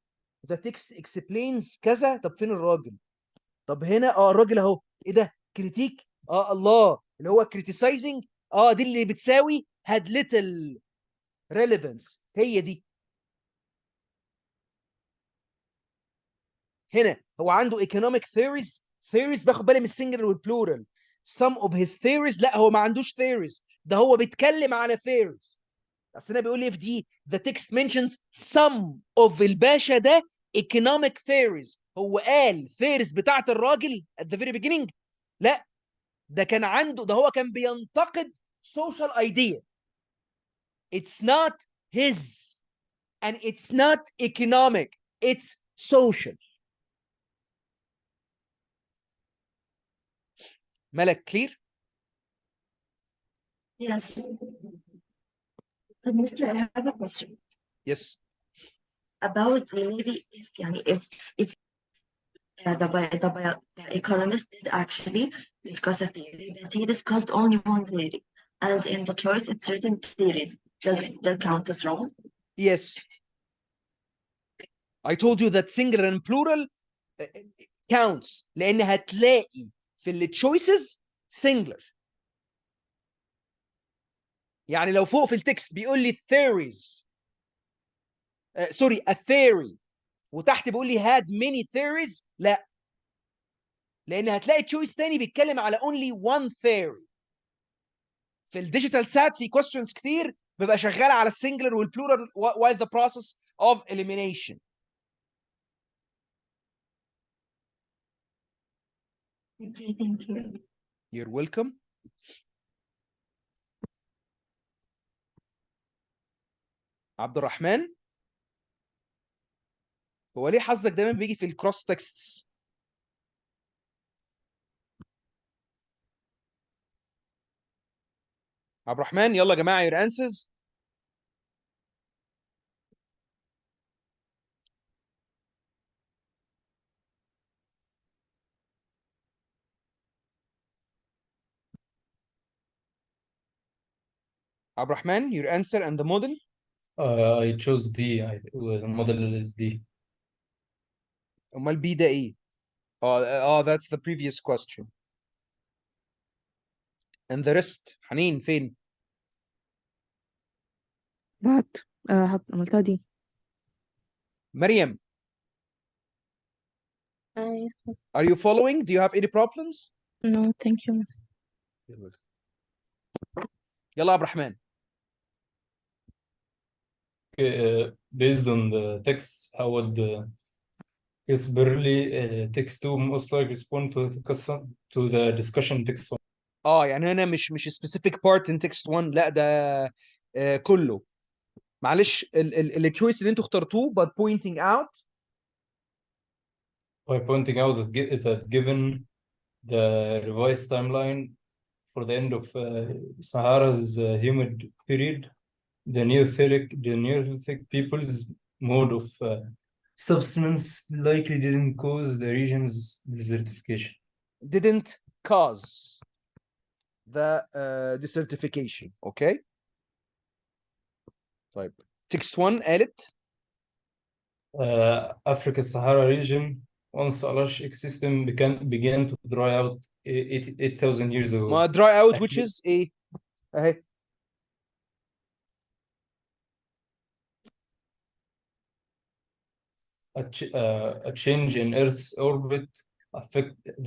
the text explains كذا، طب فين الراجل؟ طب هنا الراجل اهو، ايه ده؟ كريتيك، الله، اللي هو criticizing، دي اللي بتساوي had little relevance، هي دي. هنا هو عنده economic theories باخد بالي من السنجلر والبلورال. some of his theories، لا هو ما عندوش theories، ده هو بيتكلم على theories. اصل انا بيقول لي في دي the text mentions some of الباشا ده economic theories، هو قال theories بتاعت الراجل at the very beginning؟ لا، ده كان عنده، ده هو كان بينتقد social idea. it's not his and it's not economic, it's social. ملك clear؟ Yes. But Mr. I have a question yes. about maybe if the economist did actually discuss a theory, but he discussed only one theory, and in the choice it's written theories. Does that count as wrong? Yes. I told you that singular and plural counts، لان هتلاقي في التشويسز singular. يعني لو فوق في التكست بيقول لي theories، سوري a theory، وتحت بيقول لي had many theories، لا، لان هتلاقي تشويس تاني بيتكلم على only one theory. في الديجيتال سات في questions كتير بيبقى شغال على السنجلر والبلورال while the process of elimination. Okay, thank you. You're welcome. عبد الرحمن، هو ليه حظك دايما بيجي في الكروس تكستس؟ عبد الرحمن يلا يا جماعه your answers. عبد الرحمن your answer and the model. I chose D. The model is D. امال بي ده ايه؟ that's the previous question. and the rest حنين فين؟ بعد عملتها دي. مريم Yes, miss. are you following? Do you have any problems? No, thank you, miss. يلا عبد الرحمن. Based on the text, how would Chris Burley text 2 most likely respond to the discussion text 1? يعني هنا مش specific part in text 1، لا ده كله. معلش التشويس اللي انتوا اخترتوه but pointing out. By pointing out that given the revised timeline for the end of Sahara's humid period, the Neolithic people's mode of subsistence likely didn't cause the region's desertification. didn't cause the desertification. okay. طيب text 1 قالت Africa's Sahara region, once a lush ecosystem, began to dry out 8,000 years ago. ما dry out which is ايه اهي. A change in Earth's orbit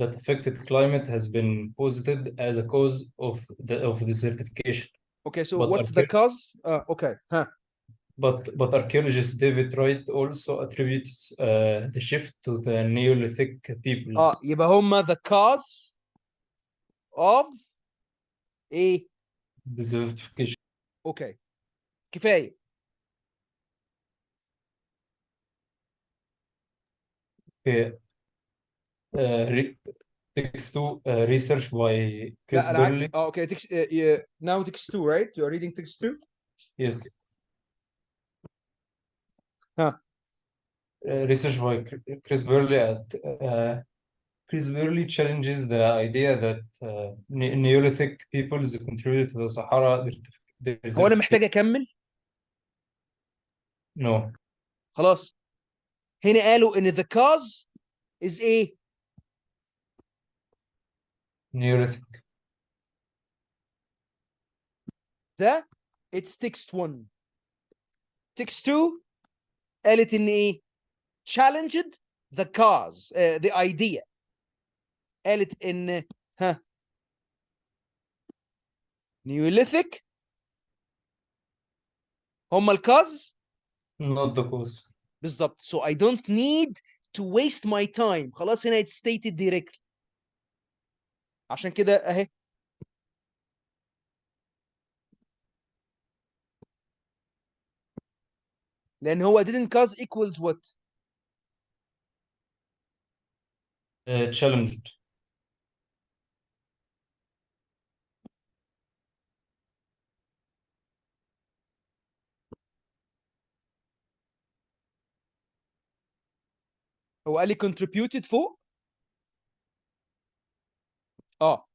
that affected climate has been posited as a cause of desertification. okay, so But what's the cause? Okay, But archaeologist David Wright also attributes the shift to the Neolithic peoples. يبقى هما the cause of ايه؟ Desertification. اوكي كفايه. Okay. Text 2 research by Chris لا انا Burley. اوكي now text 2 right you are reading text 2 Yes. ها Research by Chris Burley Chris Burley challenges the idea that Neolithic peoples contributed to the Sahara هو انا desertification. محتاج اكمل؟ No. خلاص هنا قالوا ان the cause is ايه؟ Neolithic. ده it's text 1 text 2 قالت ان ايه؟ challenged the cause the idea قالت ان ها Neolithic هم الكاز Not the cause. بالظبط so I don't need to waste my time خلاص هنا it's stated directly عشان كده اهي لان هو didn't cause equals what Challenged. هو قال لي contributed فوق ها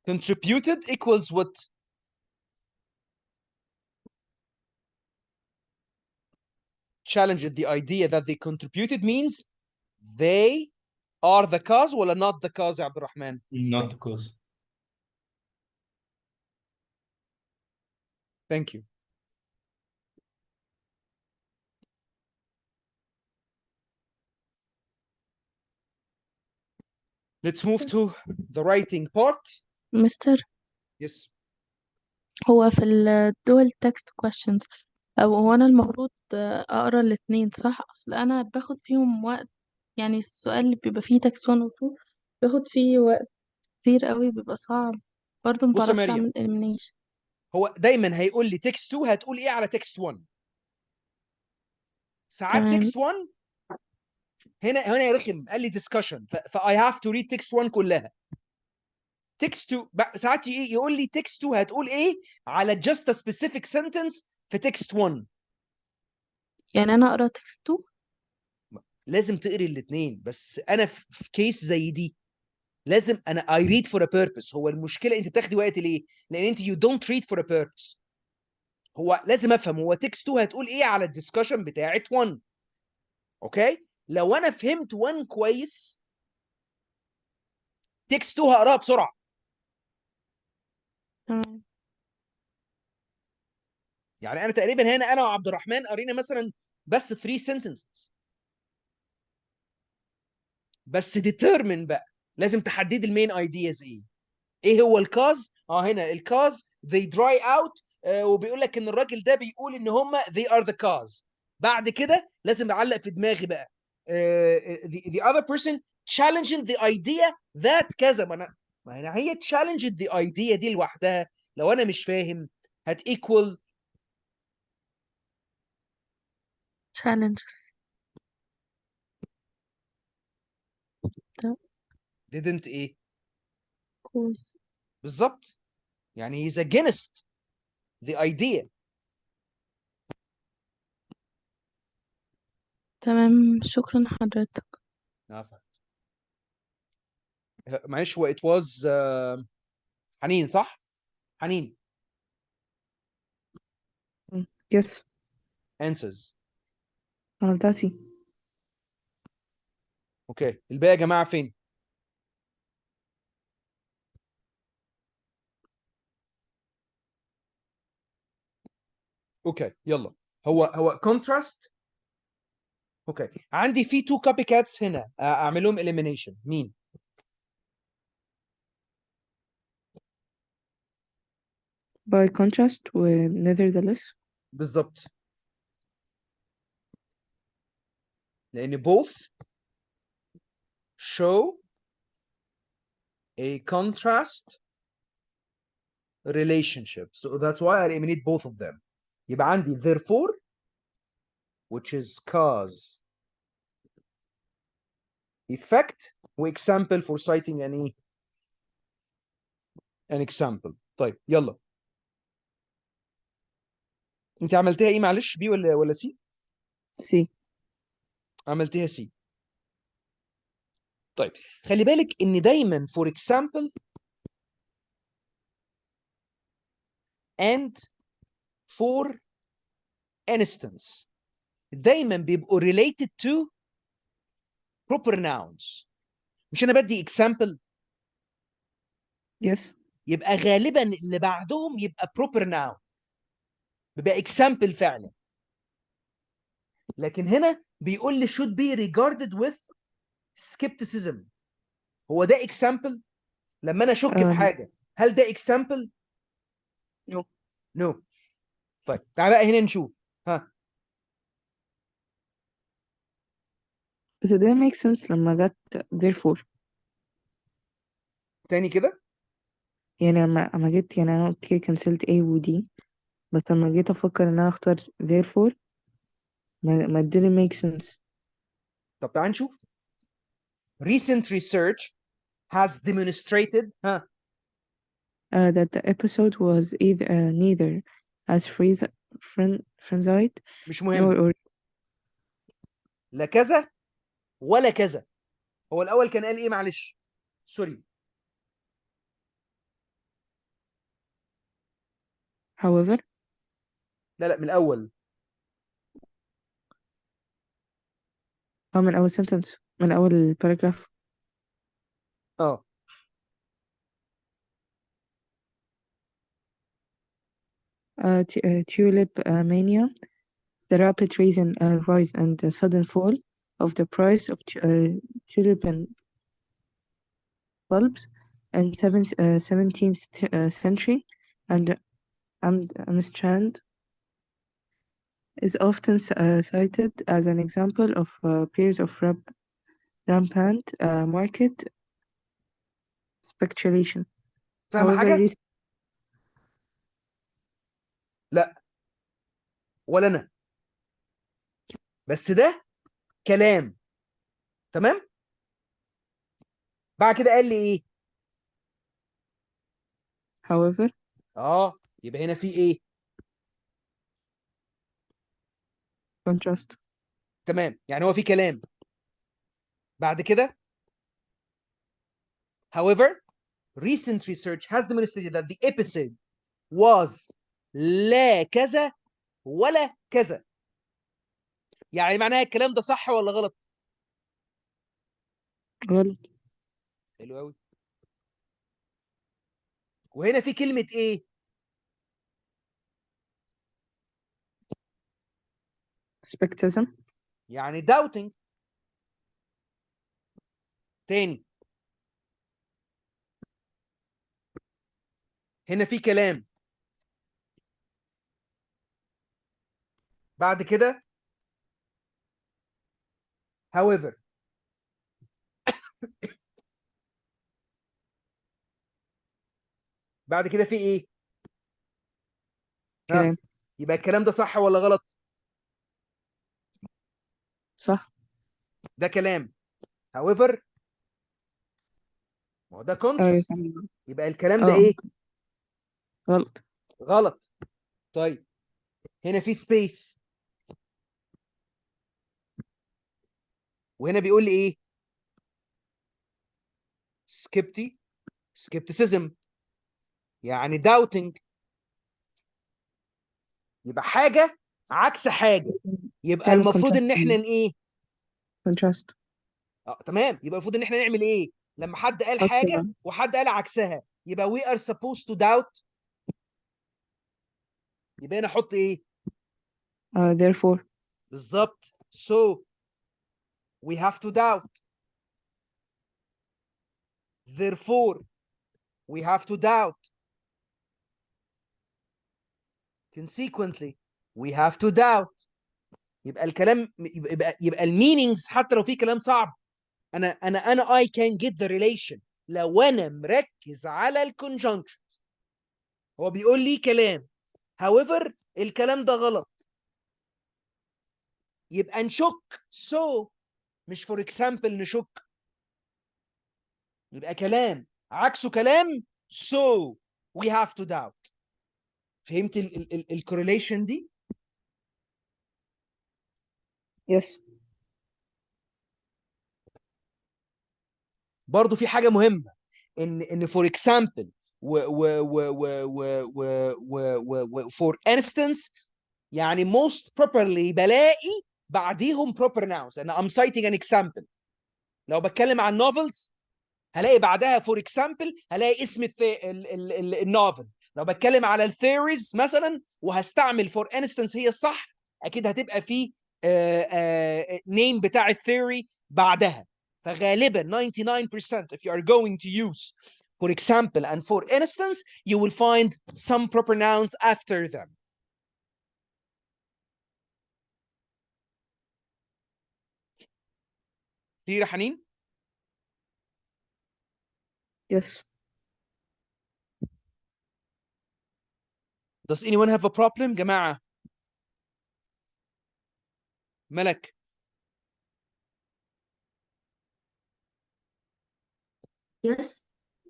contributed equals what challenged the idea that they contributed means they are the cause ولا not the cause يا عبد الرحمن Not the cause. thank you let's move to the writing part مستر yes هو في ال dual text questions هو أنا المفروض أقرأ الاتنين صح؟ أصل أنا باخد فيهم وقت يعني السؤال اللي بيبقى فيه text 1 و 2 باخد فيه وقت كتير قوي بيبقى صعب برضه بص يا مبعرفش مريم أعمل elimination هو دايما هيقول لي text 2 هتقول ايه على text 1 ساعات تمام text 1 هنا يرخم قال لي discussion ف I have to read text 1 كلها text 2 ساعات يقول لي text 2 هتقول ايه على just a specific sentence في text 1 يعني أنا أقرأ text 2 لازم تقري الاثنين بس انا في كيس زي دي لازم انا I read for a purpose هو المشكله انت بتاخدي وقت ليه لان انت you don't read for a purpose هو لازم افهم هو text 2 هتقول ايه على الدiscussion بتاعت 1 اوكي لو انا فهمت 1 كويس text 2 هقراها بسرعه تمام يعني انا تقريبا هنا انا وعبد الرحمن قرينا مثلا بس 3 sentences بس determine بقى لازم تحدد المين ايدياز ايه هو الكاز هنا الكاز they dry out وبيقول لك ان الراجل ده بيقول ان هم they are the cause بعد كده لازم اعلق في دماغي بقى the other person challenging the idea that كذا ما انا هي challenged the idea دي لوحدها لو انا مش فاهم هت equal challenges didn't ايه cause بالظبط يعني he's against the idea تمام شكرا حضرتك عفوا معلش هو it was حنين صح حنين Yes. answers عملتها اوكي الباقي يا جماعه فين اوكي يلا هو contrast اوكي عندي في تو كوبي كاتس هنا اعمل لهم elimination مين . by contrast with nevertheless. بالظبط. لأن both show a contrast relationship. So that's why I eliminate both of them. يبقى عندي therefore, which is cause effect, وexample for citing an example. طيب يلا. انت عملتها ايه معلش، بي ولا سي؟ C. عملتها سي. طيب خلي بالك ان دايما for example and for instance دايما بيبقوا related to proper nouns. مش انا بدي example، Yes. يبقى غالبا اللي بعدهم يبقى proper noun، بيبقى example فعلا. لكن هنا بيقول لي should be regarded with skepticism. هو ده example؟ لما انا اشك في حاجه هل ده example؟ No. No. طيب تعال بقى هنا نشوف. ها بس ده make sense لما جت therefore. تاني كده. يعني لما جيت، يعني أنا اوكي كنسلت A و D، بس لما جيت أفكر إن أنا أختار therefore ما didn't make sense. طب تعال نشوف. Recent research has demonstrated That the episode was either neither as frenzied مش nor مهم، لا كذا ولا كذا. هو الاول كان قال ايه معلش؟ سوري. however. لا من الاول. من أول sentence، من أول paragraph. اه tulip mania, the rapid rise and the sudden fall of the price of tulip and bulbs in 17th century, and Amstrand is often cited as an example of periods of rampant market speculation. فاهم However, حاجه؟ لا ولا انا، بس ده كلام تمام. بعد كده قال لي ايه؟ however, يبقى هنا في ايه؟ contrast. تمام، يعني هو في كلام. بعد كده however recent research has demonstrated that the episode was لا كذا ولا كذا. يعني معناها الكلام ده صح ولا غلط؟ غلط. حلو قوي. وهنا في كلمة ايه؟ Skepticism. يعني doubting. تاني هنا في كلام. بعد كده however بعد كده في ايه؟ كلام. يبقى الكلام ده صح ولا غلط؟ صح. ده كلام. however ما هو ده أيوة contrast، تمام. يبقى الكلام ده ايه؟ غلط. غلط. طيب هنا في سبيس، وهنا بيقول لي ايه؟ skepticism يعني doubting. يبقى حاجة عكس حاجة، يبقى تعمل المفروض contrast. ان احنا ايه؟ contrast. تمام، يبقى المفروض ان احنا نعمل ايه؟ لما حد قال حاجة حط وحد قال عكسها يبقى we are supposed to doubt. يبقى هنا احط ايه؟ therefore. بالظبط. so we have to doubt, therefore we have to doubt. consequently we have to doubt. يبقى الكلام يبقى المينينجز حتى لو في كلام صعب انا I can get the relation لو انا مركز على الكونجنكشن. هو بيقول لي كلام however الكلام ده غلط يبقى نشك so مش for example نشك. يبقى كلام عكسه كلام so we have to doubt. فهمت الكورليشن دي؟ Yes. برضو في حاجة مهمة ان for example و for instance يعني most properly بلاقي بعديهم proper nouns. انا I'm citing an example. لو بتكلم عن novels هلاقي بعدها for example هلاقي اسم النوفل. لو بتكلم على الثيوريز مثلا وهستعمل for instance هي الصح اكيد هتبقى في name بتاع الثيوري بعدها. فغالبا 99% if you are going to use for example and for instance you will find some proper nouns after them. clear يا حنين؟ Yes. Does anyone have a problem جماعة؟ ملك. Yes.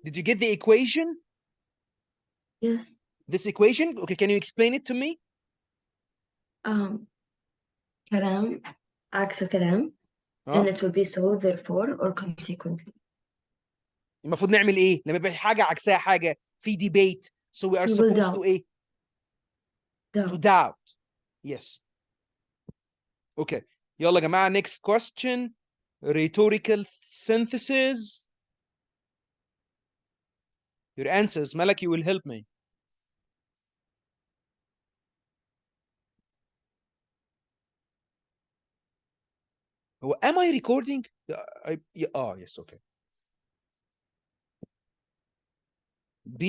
Did you get the equation? Yes. This equation? Okay, can you explain it to me? كلام عكس كلام then it will be so therefore or consequently. المفروض نعمل ايه لما يبقى حاجه عكسها حاجه في debate so we are We will supposed to doubt. ايه to doubt. Yes. Okay. يلا يا جماعه next question rhetorical synthesis. Your answers ملك you will help me. هو am I recording? Yes okay. B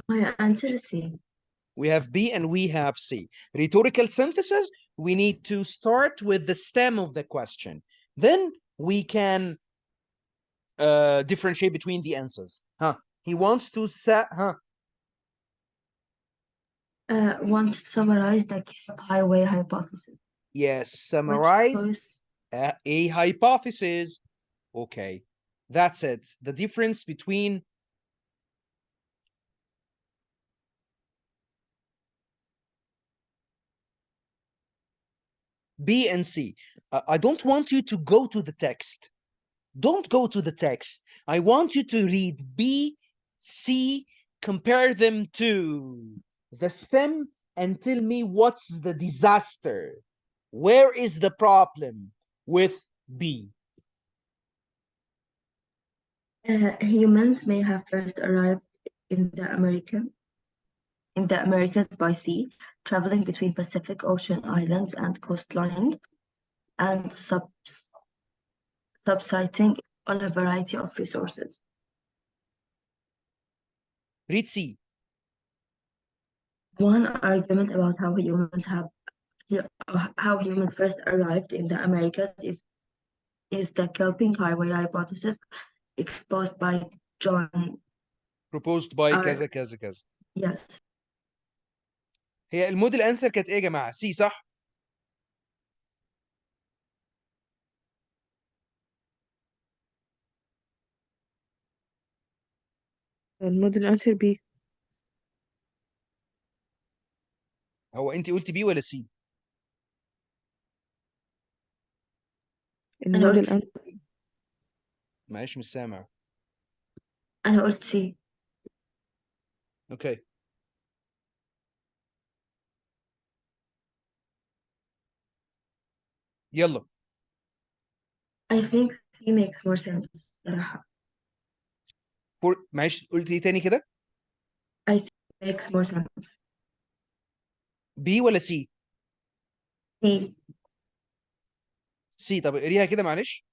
My answer is C. we have B and we have C. Rhetorical synthesis, we need to start with the stem of the question. Then we can differentiate between the answers. He wants to set, Want to summarize the highway hypothesis. Yes, summarize choice? A hypothesis. Okay, that's it. The difference between B and C. I don't want you to go to the text. Don't go to the text. I want you to read B, C, compare them to the stem and tell me what's the disaster. Where is the problem with B? Humans may have first arrived in the Americas by sea, traveling between Pacific Ocean islands and coastlines, and subsisting on a variety of resources. Read C. One argument about how humans first arrived in the Americas is the Kelping Highway hypothesis exposed by John. Proposed by كذا كذا كذا. Yes. هي الموديل انسر كانت ايه يا جماعه؟ سي صح؟ الموديل answer B. هو انت قلتي بي ولا سي؟ الموديل قلت answer. معلش مش سامع. أنا قلت سي. اوكي. يلا. I think C makes more sense صراحة. معلش قلت ايه تاني كده؟ I think it makes more sense. بي ولا سي؟ C. سي. طب اقريها كده معلش.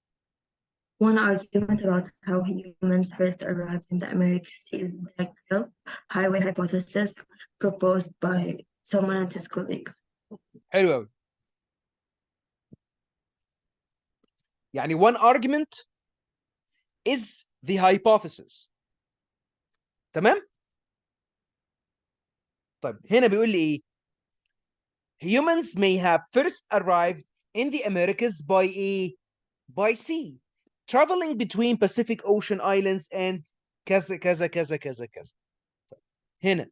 One argument about how humans first arrived in the Americas is the Kelp Highway hypothesis proposed by someone and his colleagues. حلو قوي. يعني one argument is the hypothesis. تمام؟ طيب هنا بيقول لي ايه؟ Humans may have first arrived in the Americas by sea, traveling between Pacific Ocean islands and كذا كذا كذا كذا كذا. هنا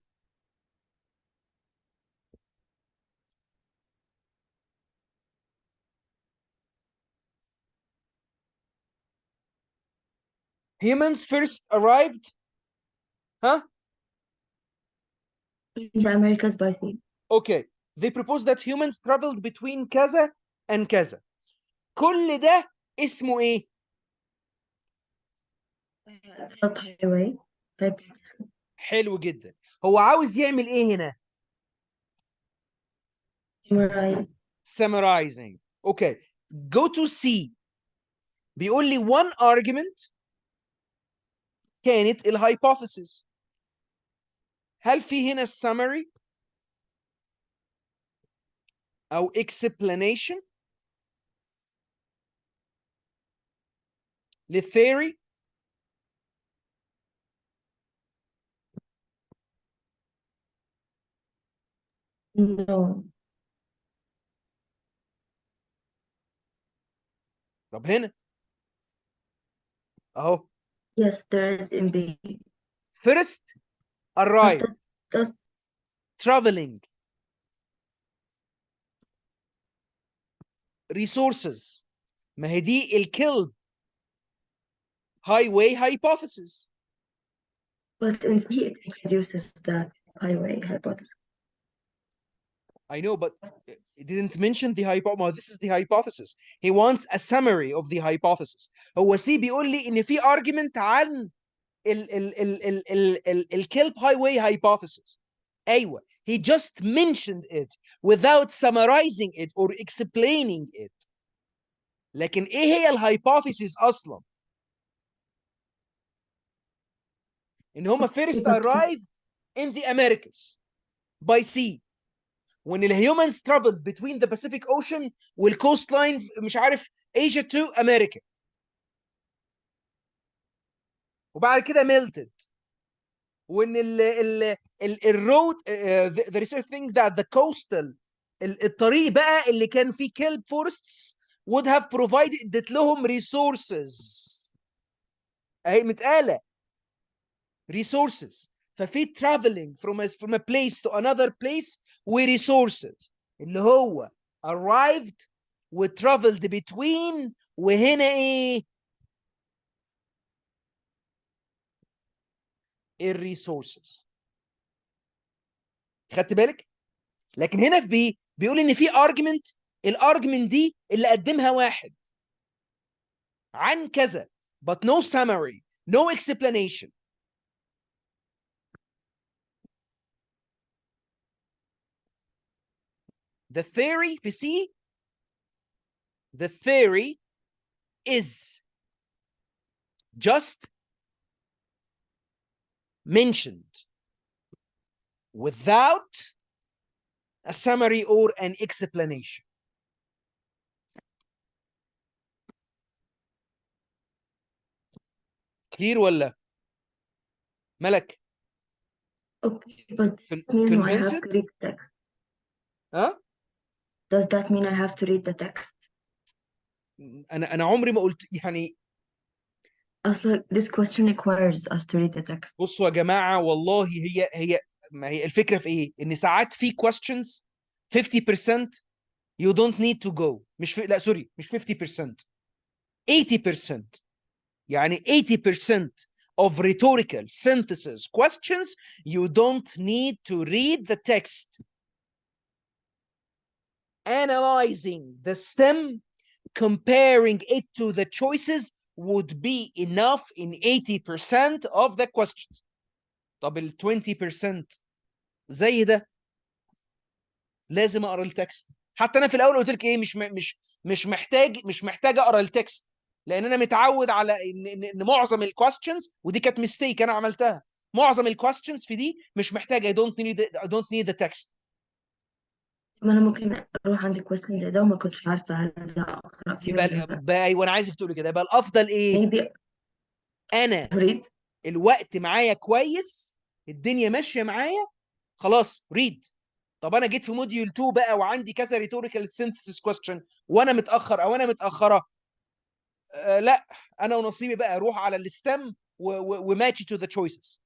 humans first arrived In the Americas by sea. Okay, they propose that humans traveled between كذا and كذا. كل ده اسمه ايه؟ Help highway. حلو جدا. هو عاوز يعمل ايه هنا؟ Summarize. Summarizing. Okay, go to C. بيقول لي one argument كانت الهايبوثيسيس. هل في هنا summary او explanation للثيوري؟ No. طب هنا اهو Yes, there is in B. first But arrive does traveling resources. ما هي دي الكيلد highway hypothesis. but in C it introduces the highway hypothesis. I know, but it didn't mention the hypothesis. This is the hypothesis. He wants a summary of the hypothesis. هو سي بيقول لي ان في argument عن ال kelp highway hypothesis. ايوه, he just mentioned it without summarizing it or explaining it. لكن ايه هي الهايبوثيسيس اصلا؟ ان هم first arrived in the Americas by sea. when the humans traveled between the Pacific Ocean والcoastline مش عارف Asia to America. وبعد كده melted. وان الروad there is a thing that the coastal الطريق بقى اللي كان فيه kelp forests would have provided ادت لهم resources. اهي متقاله resources. ففي traveling from a place to another place with resources اللي هو arrived و traveled between. وهنا ايه؟ الريسورسز. خدت بالك؟ لكن هنا في بي بيقول ان في argument. الارجمنت دي اللي قدمها واحد عن كذا but no summary, no explanation. The theory في C, the theory is just mentioned without a summary or an explanation. clear ولا ملك؟ Okay, but mean I have to convinced؟ read the text. ها؟ Does that mean I have to read the text? انا عمري ما قلت يعني. أصلا this question requires us to read the text. بصوا يا جماعه والله هي ما هي الفكره في ايه؟ ان ساعات في questions 50% you don't need to go. مش لا سوري مش 50%، 80%. يعني 80% of rhetorical synthesis questions you don't need to read the text. Analyzing the stem, comparing it to the choices would be enough in 80% of the questions. طب ال 20% زي ده لازم اقرا التكست. حتى انا في الاول قلت لك ايه، مش محتاج اقرا التكست، لان انا متعود على ان معظم الكويستشنز، ودي كانت ميستيك انا عملتها، معظم الكويستشنز في دي مش محتاجه I don't need the text. ما أنا ممكن أروح عند question زي ده وما كنتش عارفة هل ده أقرأ فيه يبقى ولا لأ. ايوه انا عايزك تقولي كده، يبقى الافضل ايه؟ maybe انا read. الوقت معايا كويس، الدنيا ماشيه معايا، خلاص ريد. طب انا جيت في موديول 2 بقى وعندي كذا ريتوريكال سينثيسيس كويستشن وانا متاخر او انا متاخره، لا، انا ونصيبي بقى اروح على الستم وماتش تو ذا تشويسز.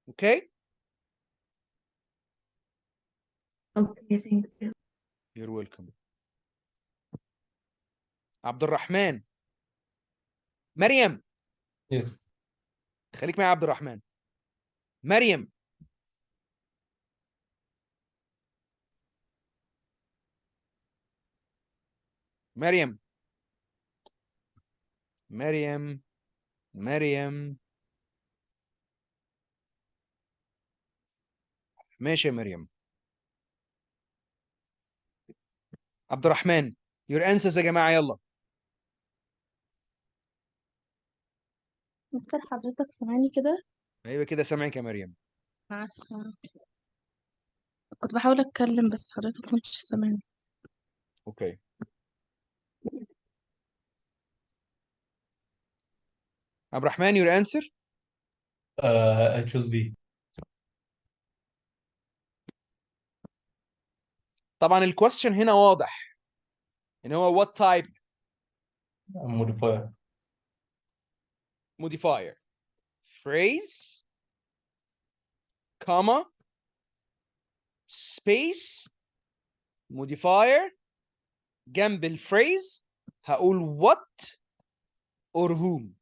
اوكي. okay thank you. يور ويلكم. عبد الرحمن. مريم. يس. خليك معايا يا عبد الرحمن. مريم. مريم. مريم. مريم. ماشي يا مريم. عبد الرحمن. يور انسرز يا جماعه يلا. مستر حضرتك سامعني كده؟ ايوه كده سامعك يا مريم. أنا آسفة، كنت بحاول أتكلم بس حضرتك مكنتش سامعني. اوكي. عبد الرحمن يور انسر. I choose B. طبعا الكويستشن هنا واضح ان هو what type Modifier. modifier phrase comma space modifier جنب الفريز هقول what or whom.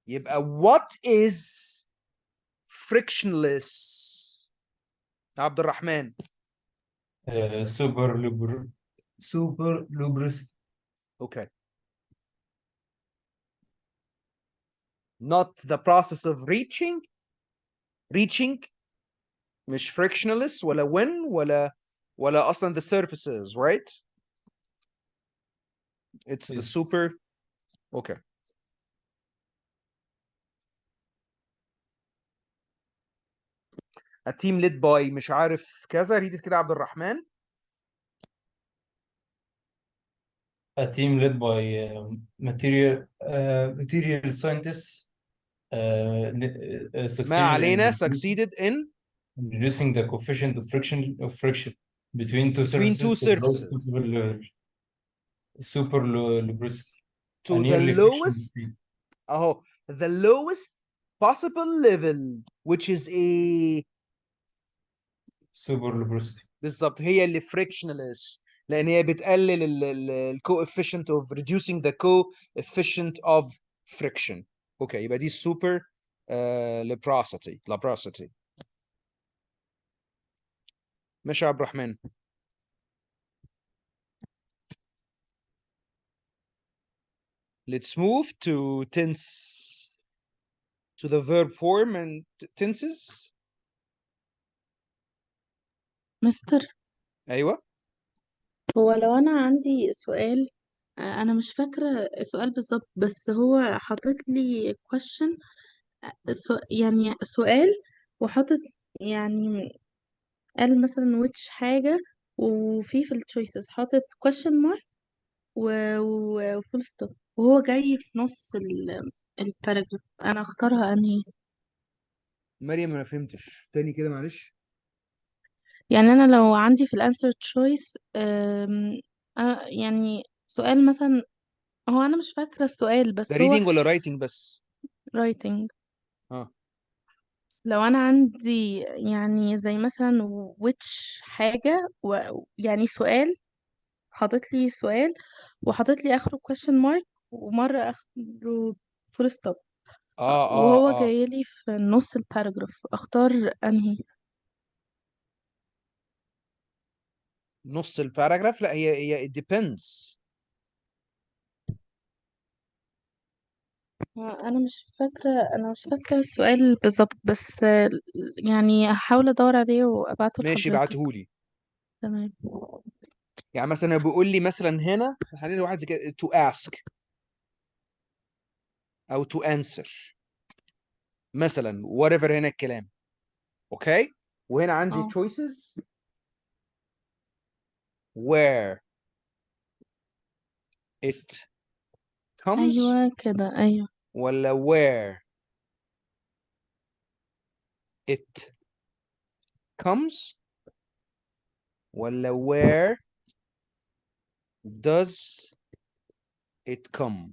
يبقى what is frictionless عبد الرحمن. Super lubricity. Okay. Not the process of reaching مش frictionless ولا when ولا أصلا the surfaces, right? It's the Yes. super. Okay. A team led by مش عارف كذا. read it كده عبد الرحمن. A team led by material scientists ما succeeded علينا in succeeded in reducing the coefficient of friction between two between two surfaces to the lowest surfaces possible level. Super lubricity. A to the nearly frictionless lowest state. اهو the lowest possible level which is a Super lubricity. بالظبط هي اللي frictionless لان هي بتقلل ال coefficient of reducing the coefficient of friction. اوكي يبقى دي super lubricity. ماشي يا عبد الرحمن. Let's move to tense, to the verb form and tenses. مستر، ايوه. هو لو أنا عندي سؤال، أنا مش فاكرة السؤال بالظبط، بس هو حاطط لي question، يعني سؤال، وحاطط يعني قال مثلا which حاجة، وفي الchoices حاطط question mark وفول ستوب، وهو جاي في نص الباراجراف، أنا أختارها أنهي؟ مريم ما فهمتش تاني كده معلش. يعني أنا لو عندي في الانسر choice يعني سؤال مثلا، هو أنا مش فاكرة السؤال ده بس هو reading ولا writing بس؟ writing. اه. لو أنا عندي يعني زي مثلا which حاجة يعني سؤال، حاطط لي سؤال وحاطط لي آخره question mark ومرة آخره full stop، اه اه وهو اه جاي لي في نص الباراجراف، أختار أنهي؟ نص الباراجراف؟ لا هي it depends. أنا مش فاكرة السؤال بالظبط، بس يعني هحاول أدور عليه وأبعته ماشي لحضرتك. بعتهولي. تمام. يعني مثلا بيقول لي مثلا هنا خلينا واحد زي كده to ask او to answer. مثلا whatever هنا الكلام. اوكي، وهنا عندي اه choices where it comes ايوه كده ايوه. ولا where it comes ولا where does it come.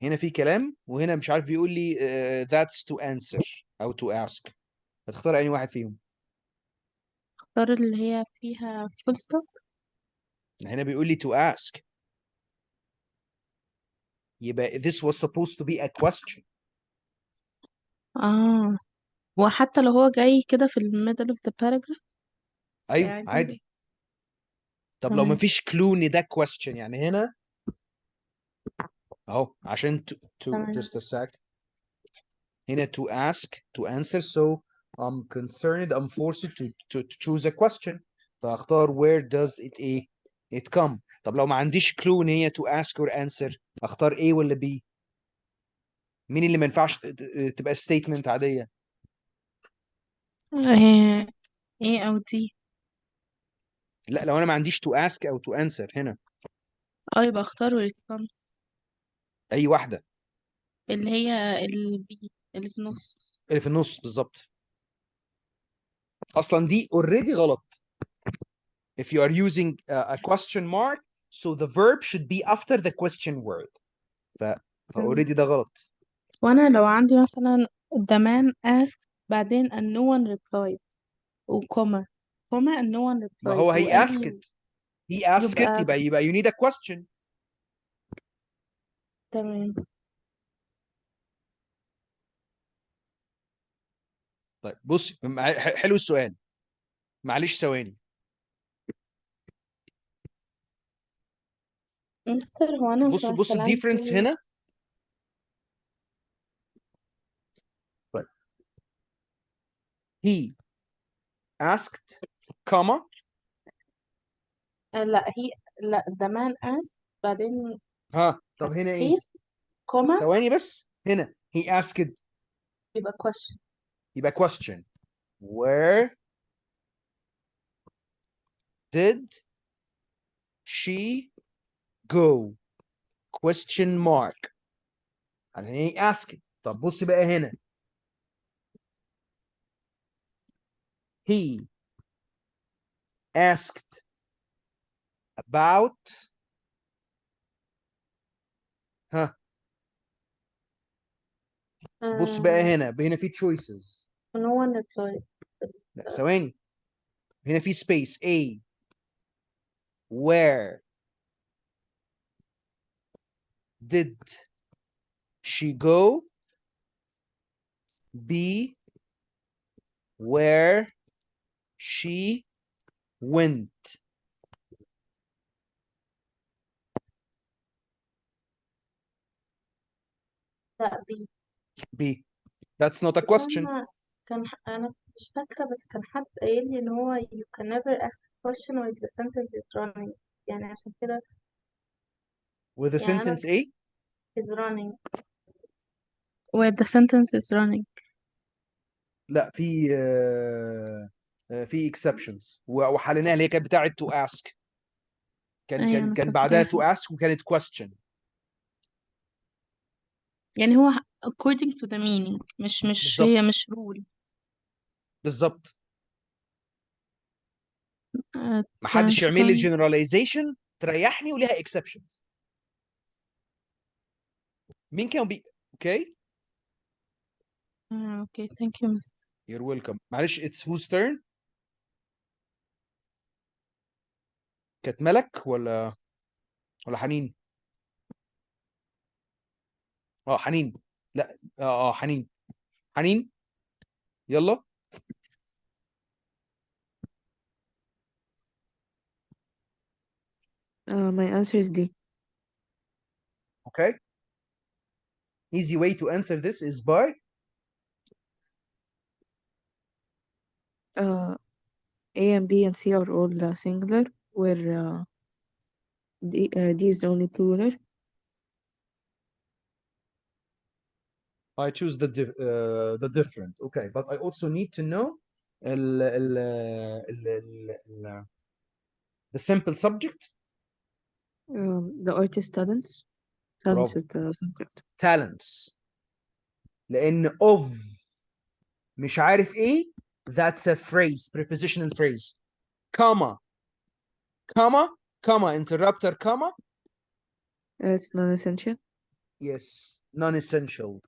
هنا في كلام وهنا مش عارف بيقول لي that's to answer او to ask. هتختار أي واحد فيهم؟ اختار اللي هي فيها فول ستوب. هنا بيقول لي to ask، يبقى this was supposed to be a question. اه وحتى لو هو جاي كده في الميدل اوف ذا باراجراف ايوه يعني. عادي. طب لو تمام. مفيش كلو ان ده question، يعني هنا اهو عشان to تمام. just a sec. هنا to ask to answer, so I'm concerned I'm forced to choose a question. فاختار where does it it come. طب لو ما عنديش clue ان هي to ask or answer، اختار A ولا B؟ مين اللي ما ينفعش تبقى statement عادية؟ ايه ايه او دي. لا لو انا ما عنديش to ask او to answer هنا، اه يبقى اختار where it comes. اي واحدة اللي هي البي اللي في النص. اللي في النص بالظبط. اصلا دي already غلط. If you are using a question mark, so the verb should be after the question word. ف already ده غلط. وانا لو عندي مثلا the man asked بعدين and no one replied وكوما كوما and no one ما replied هو he وقال asked it. He asked it، يبقى يبقى you need a question. تمام. طيب بص، حلو السؤال. معلش ثواني. مستر هو انا بص بتاع بص الكلام الديفرنس كله. هنا. طيب he asked comma. لا هي لا the man asked بعدين ها طب هنا ايه؟ space كوما ثواني بس. هنا he asked يبقى question. يبقى question. Where did she go? question mark. عشان ايه ask it. طب بص بقى هنا he asked about. ها بص بقى هنا في choices. no one replied. لا ثواني، هنا في space A. Where did she go? B. Where she went. لا بي. B. That's not a بس question. انا انا مش فاكرة بس كان حد قايل لي ان هو you can never ask a question when the sentence is running يعني عشان كده With the يعني انا sentence A. is running where the sentence is running. لا في في exceptions وحليناها اللي هي كانت بتاعت to ask. كان ايوه كان انا كان بعدها to فاكراها. ask وكانت question. يعني هو according to the meaning مش هي بالظبط مش rule. بالظبط. ما تمام حدش يعمل لي شكرا. generalization تريحني وليها exceptions. مين كان اوكي. اوكي thank you Mr. You're welcome. معلش it's whose turn؟ كانت ملك ولا حنين؟ اه حنين. لا حنين. حنين يلا. My answer is D. Okay. Easy way to answer this is by A and B and C are all singular, where D is the only plural. I choose the different. Okay, but I also need to know the simple subject. The artist talents. Talents برافو. is the subject. Talents. لأن of مش عارف إيه that's a phrase, prepositional phrase. Comma, comma, comma, interrupter, comma. It's non-essential. Yes, non-essential.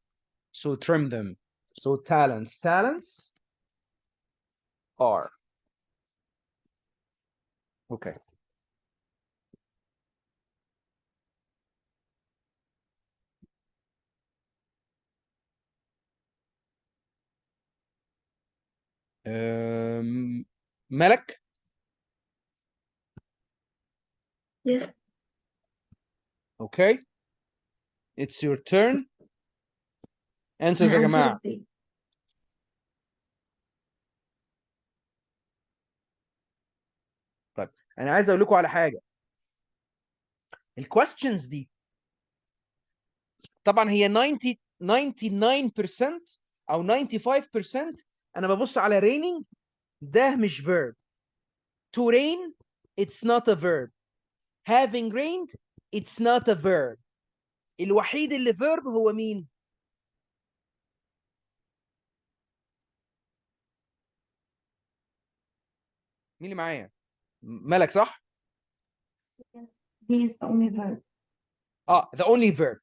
So trim them. So talents are. Okay. ملك. Yes. Okay. It's your turn. Answers My يا answer جماعة. is B. طيب أنا عايز أقول لكم على حاجة. الكويستشنز دي طبعا هي 99% أو 95%. أنا ببص على raining ده مش verb. To rain it's not a verb. Having rained it's not a verb. الوحيد اللي verb هو مين؟ مين اللي معايا؟ ملك صح؟ B is the only verb. the only verb.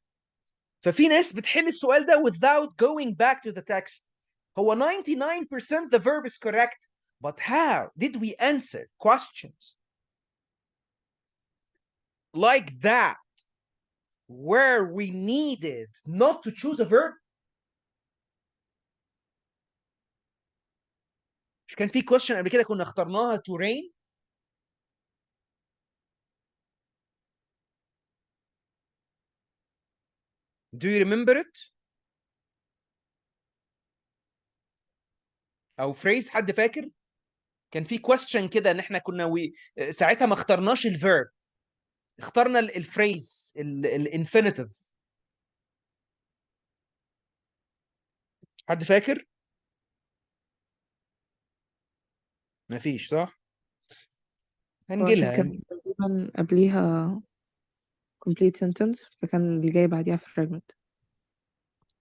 ففي ناس بتحل السؤال ده without going back to the text. هو 99% the verb is correct, but how did we answer questions like that where we needed not to choose a verb? مش كان في question قبل كده كنا اخترناها to rain؟ Do you remember it؟ او phrase حد فاكر؟ كان في question كده ان احنا كنا ساعتها ما اخترناش الفيرب، اخترنا الفريز الانفينيتيف. حد فاكر؟ مفيش صح؟ وعشان هنجيلها كان تقريبا قبليها complete sentence فكان اللي جاي بعديها fragment.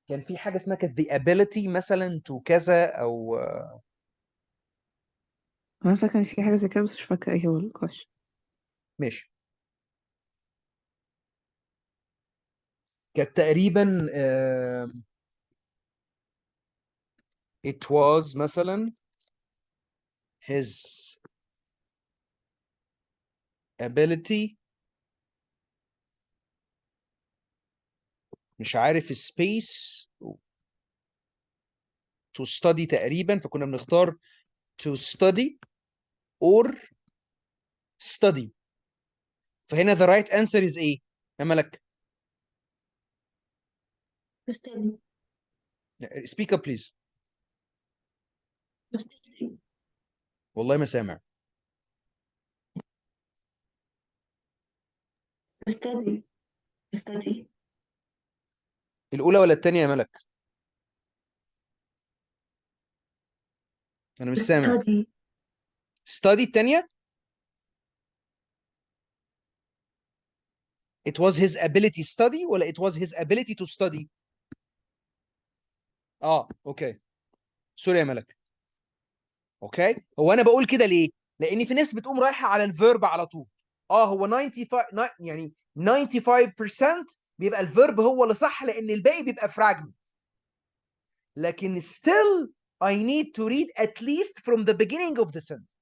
كان في حاجة اسمها كانت the ability مثلا to كذا أو أنا فاكرة إن في حاجة زي كده بس مش فاكرة إيه هو القش. ماشي. كانت تقريبا it was مثلا his ability مش عارف space to study تقريبا، فكنا بنختار to study or study. فهنا the right answer is ايه يا ملك؟ Study. speak up please. والله ما سامع. Study. Study. الأولى ولا الثانية يا ملك؟ أنا مش سامع. Study. study الثانية. it was his ability study ولا it was his ability to study؟ اوكي سوري يا ملك. اوكي هو انا بقول كده ليه؟ لان في ناس بتقوم رايحه على الفيرب على طول. هو 95 يعني 95% بيبقى الفيرب هو اللي صح لان الباقي بيبقى فراجمنت. لكن still I need to read at least from the beginning of the sentence.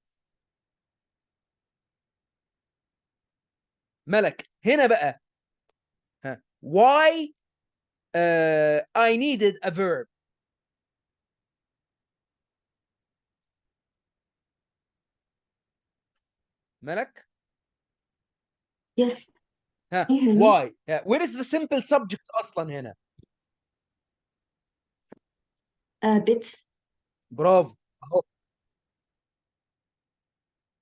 ملك هنا بقى why I needed a verb. ملك Yes. why where is the simple subject اصلا هنا؟ Bits. برافو اهو.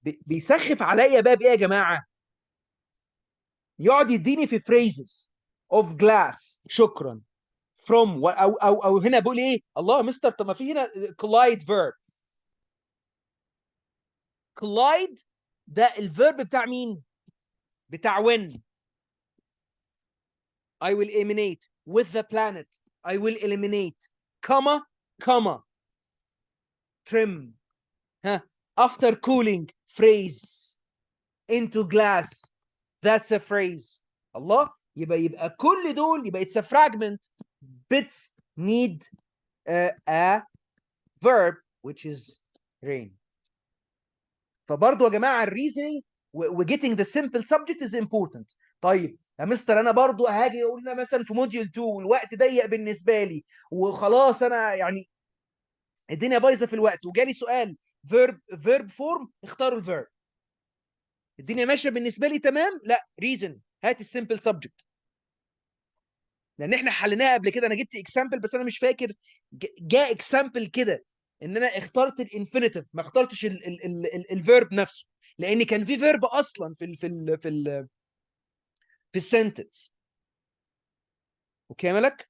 بيسخف عليا بقى بايه يا جماعه؟ يقعد يديني في phrases of glass شكرا from او هنا بقول ايه؟ الله يا مستر، طب ما في هنا collide verb. collide ده الفيرب بتاع مين؟ بتاع when. I will eliminate with the planet. I will eliminate comma comma trim. ها after cooling phrase into glass. That's a phrase. الله، يبقى كل دول يبقى it's a fragment. Bits need a verb which is rain. فبرضه يا جماعه الريزنينج و getting the simple subject is important. طيب يا مستر انا برضه هاجي اقول لنا مثلا في موديول 2 الوقت ضيق بالنسبه لي وخلاص انا يعني الدنيا بايظه في الوقت وجالي سؤال فيرب فورم، اختاروا الفيرب. الدنيا ماشيه بالنسبه لي تمام، لا ريزن، هات السمبل سبجكت. لان احنا حليناها قبل كده، انا جبت اكزامبل بس انا مش فاكر جاء اكزامبل كده ان انا اخترت الانفينيتيف ما اخترتش الفيرب نفسه، لان كان في فيرب اصلا في السنتنس. اوكي يا ملك؟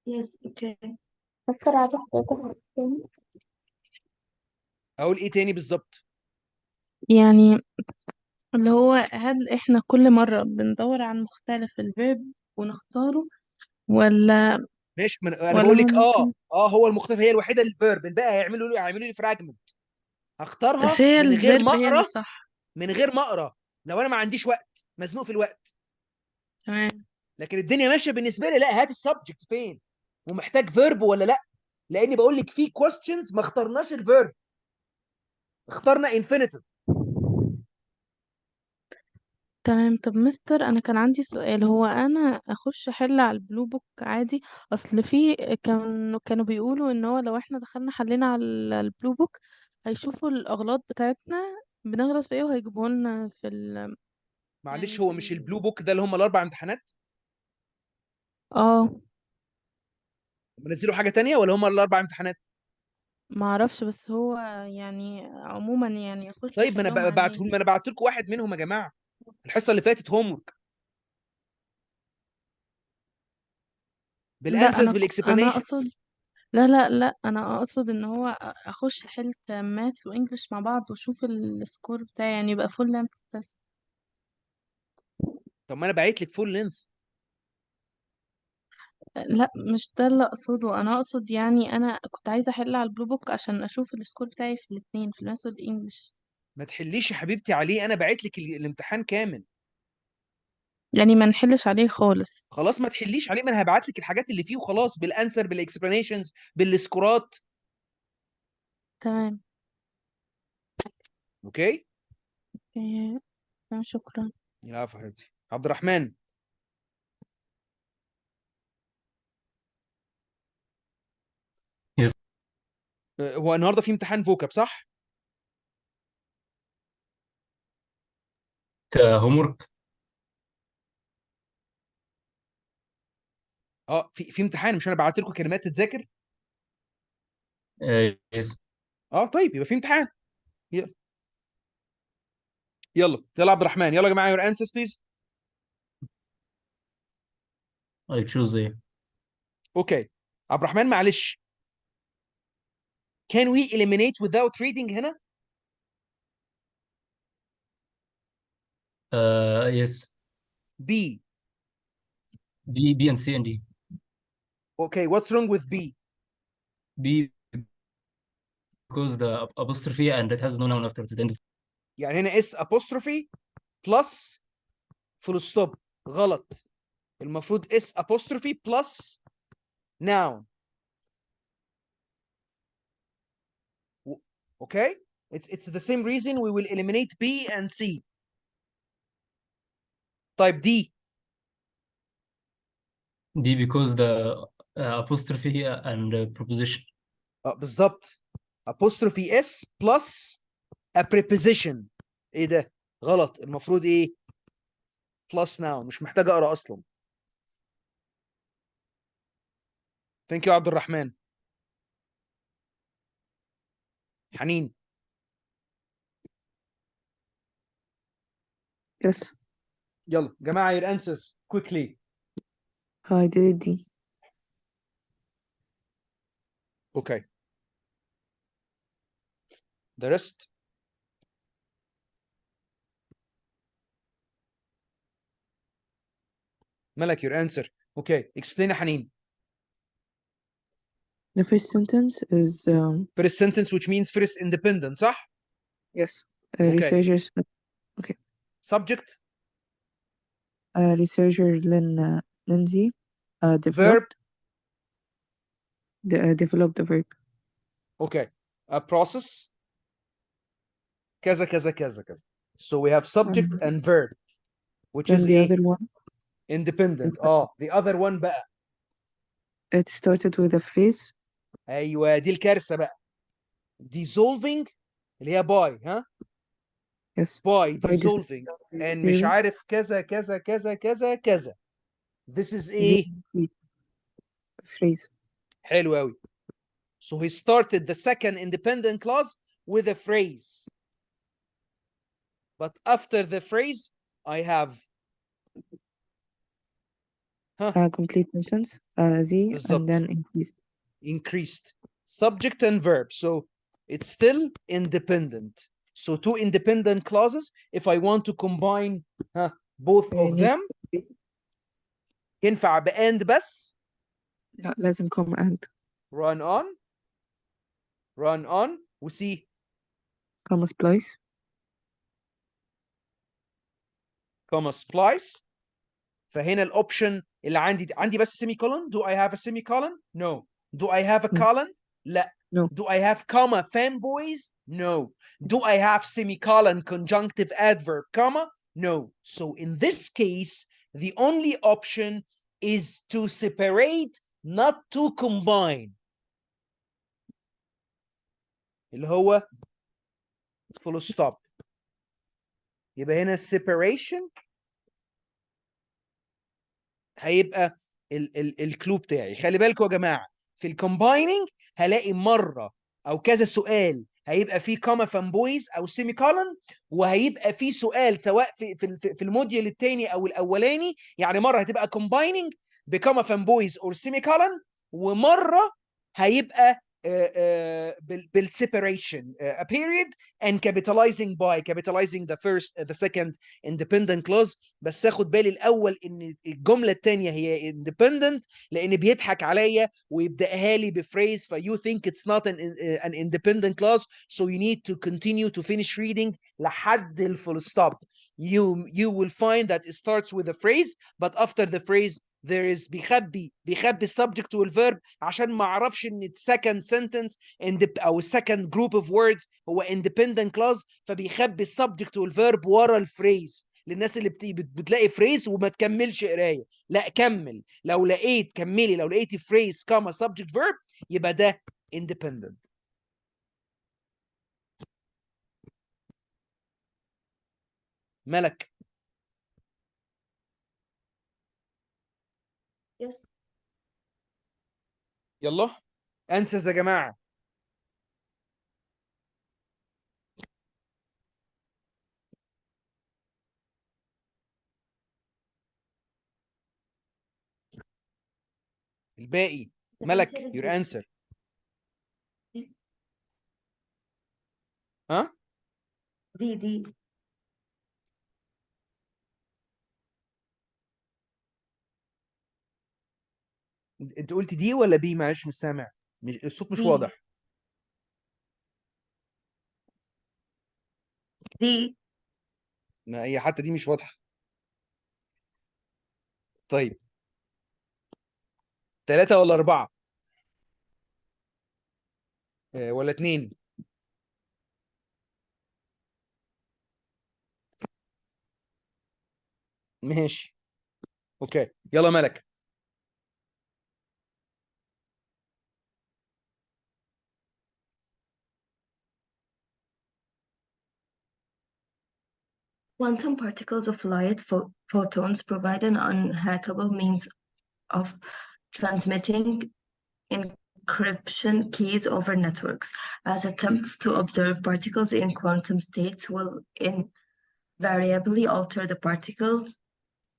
Yes, okay. فكر على حضرتك تاني. اقول ايه تاني بالظبط؟ يعني اللي هو هل احنا كل مرة بندور عن مختلف الفيرب ونختاره، ولا ماشي، انا ولا بقول هو لك ممكن؟ هو المختلف هي الوحيده الفيرب، الباقي هيعملوا لي فراجمنت. بس هختارها هي من غير ما الفيرب هي اللي اقرا، صح. من غير ما اقرا لو انا ما عنديش وقت، مزنوق في الوقت. تمام. لكن الدنيا ماشيه بالنسبه لي، لا هات السبجكت فين ومحتاج فيرب ولا لا. لاني بقول لك في كويستشنز ما اخترناش الفيرب، اخترنا انفينيتيف. تمام. طب مستر، انا كان عندي سؤال، هو انا اخش احل على البلو بوك عادي؟ اصل في كانوا بيقولوا ان هو لو احنا دخلنا حلينا على البلو بوك هيشوفوا الاغلاط بتاعتنا بنغلط في ايه وهيجيبوا لنا في يعني معلش، في هو مش البلو بوك ده اللي هم الاربع امتحانات؟ اه. منزلوا حاجه تانية ولا هم الاربع امتحانات؟ ما اعرفش، بس هو يعني عموما يعني اخش طيب ما احلهم انا عليه. ما انا بعت لكم واحد منهم يا جماعه الحصه اللي فاتت، هوم ورك لا بالانسرز انا بالاكسبلانيشن. اقصد، لا انا اقصد ان هو اخش حلت ماث وانجلش مع بعض واشوف السكور بتاعي، يعني يبقى فول لينث تيست. طب ما انا باعت لك فول لينث. لا مش ده اللي اقصده، انا اقصد يعني انا كنت عايزه احل على البلو بوك عشان اشوف السكور بتاعي في الاثنين، في الماث والانجليش. ما تحليش يا حبيبتي عليه، انا باعت لك الامتحان كامل. يعني ما نحلش عليه خالص؟ خلاص ما تحليش عليه، ما انا هبعت لك الحاجات اللي فيه وخلاص، بالانسر بالاكسبلانيشنز بالسكورات. تمام. اوكي. إيه، تمام، شكرا. يا حبيبتي عبد الرحمن. يس. هو النهارده في امتحان فوكاب صح؟ كهوم ورك. اه في امتحان، مش انا بعت لكم كلمات تتذاكر؟ يس. اه طيب يبقى في امتحان. يلا يلا يلا عبد الرحمن، يلا يا جماعه your answers please. I choose ايه. اوكي عبد الرحمن معلش، can we eliminate without reading هنا؟ يس. B. B and C and D. Okay, what's wrong with B? B because the apostrophe and it has no noun after it at the end of. يعني هنا S apostrophe plus full stop، غلط. المفروض S apostrophe plus noun. Okay, it's the same reason we will eliminate B and C. طيب D. D because the apostrophe and preposition. بالظبط، apostrophe S plus a preposition. ايه ده؟ غلط، المفروض ايه؟ plus noun. مش محتاج اقرا اصلا. ثانك يو عبد الرحمن. حنين. Yes. يلا جماعه your answers quickly. I did D. Okay. The rest. Malak, your answer. Okay, explain Hanin. The first sentence is First sentence, which means first independent, صح? yes. Okay. Researchers. Subject. Researcher Lindsay Verb. developed the verb. Okay. A process. كذا كذا كذا كذا. So we have subject and verb, which Then is the a other one, independent. The other one بقى. it started with a phrase. ايوه دي الكارثه بقى. Dissolving اللي هي باي ها؟ Yes. باي By dissolving and مش عارف كذا كذا كذا كذا كذا. This is a phrase. حلو قوي. So he started the second independent clause with a phrase. But after the phrase, I have Complete sentence. The بالظبط. and then increased. Increased subject and verb. So it's still independent. So two independent clauses. If I want to combine both of them, ينفع بand بس. لا لازم come and. Run on. We see Comma splice. comma splice. فهنا الاوبشن اللي عندي بس semicolon. Do I have a semicolon? No. Do I have a colon? لا. No. Do I have comma fanboys? No. Do I have semicolon conjunctive adverb comma? No. So in this case, the only option is to separate, not to combine. اللي هو full stop. يبقى هنا separation هيبقى الكلو بتاعي. خلي بالكم يا جماعه، في الكومبايننج هلاقي مره او كذا سؤال هيبقى فيه كاما فانبويز او سيمي كولن، وهيبقى فيه سؤال سواء في الموديول الثاني او الاولاني. يعني مره هتبقى كومبايننج بكاما فانبويز او سيمي كولن، ومره هيبقى بالseparation a period and capitalizing the first the second independent clause. بس اخد بالي الاول ان الجمله الثانيه هي independent لان بيضحك عليا ويبداها لي بفريز ف you think it's not an independent clause, so you need to continue to finish reading لحد الفول stop. You will find that it starts with a phrase, but after the phrase there is بيخبي السبجكت والفيرب عشان ما اعرفش ان second sentence او second group of words هو independent clause، فبيخبي السبجكت والفيرب ورا الفريز. للناس اللي بتلاقي فريز وما تكملش قرايه، لا كمل. لو لقيتي فريز كما subject verb يبقى ده independent. ملك. Yes. يلا answers يا جماعه. الباقي ملك your answer. ها دي انت قلت دي ولا بي؟ معلش مش سامع، الصوت مش دي. واضح. دي ما هي حتى دي مش واضحه. طيب 3 ولا 4 ولا 2؟ ماشي اوكي يلا ملك. Quantum particles of light, photons, provide an unhackable means of transmitting encryption keys over networks, as attempts to observe particles in quantum states will invariably alter the particles,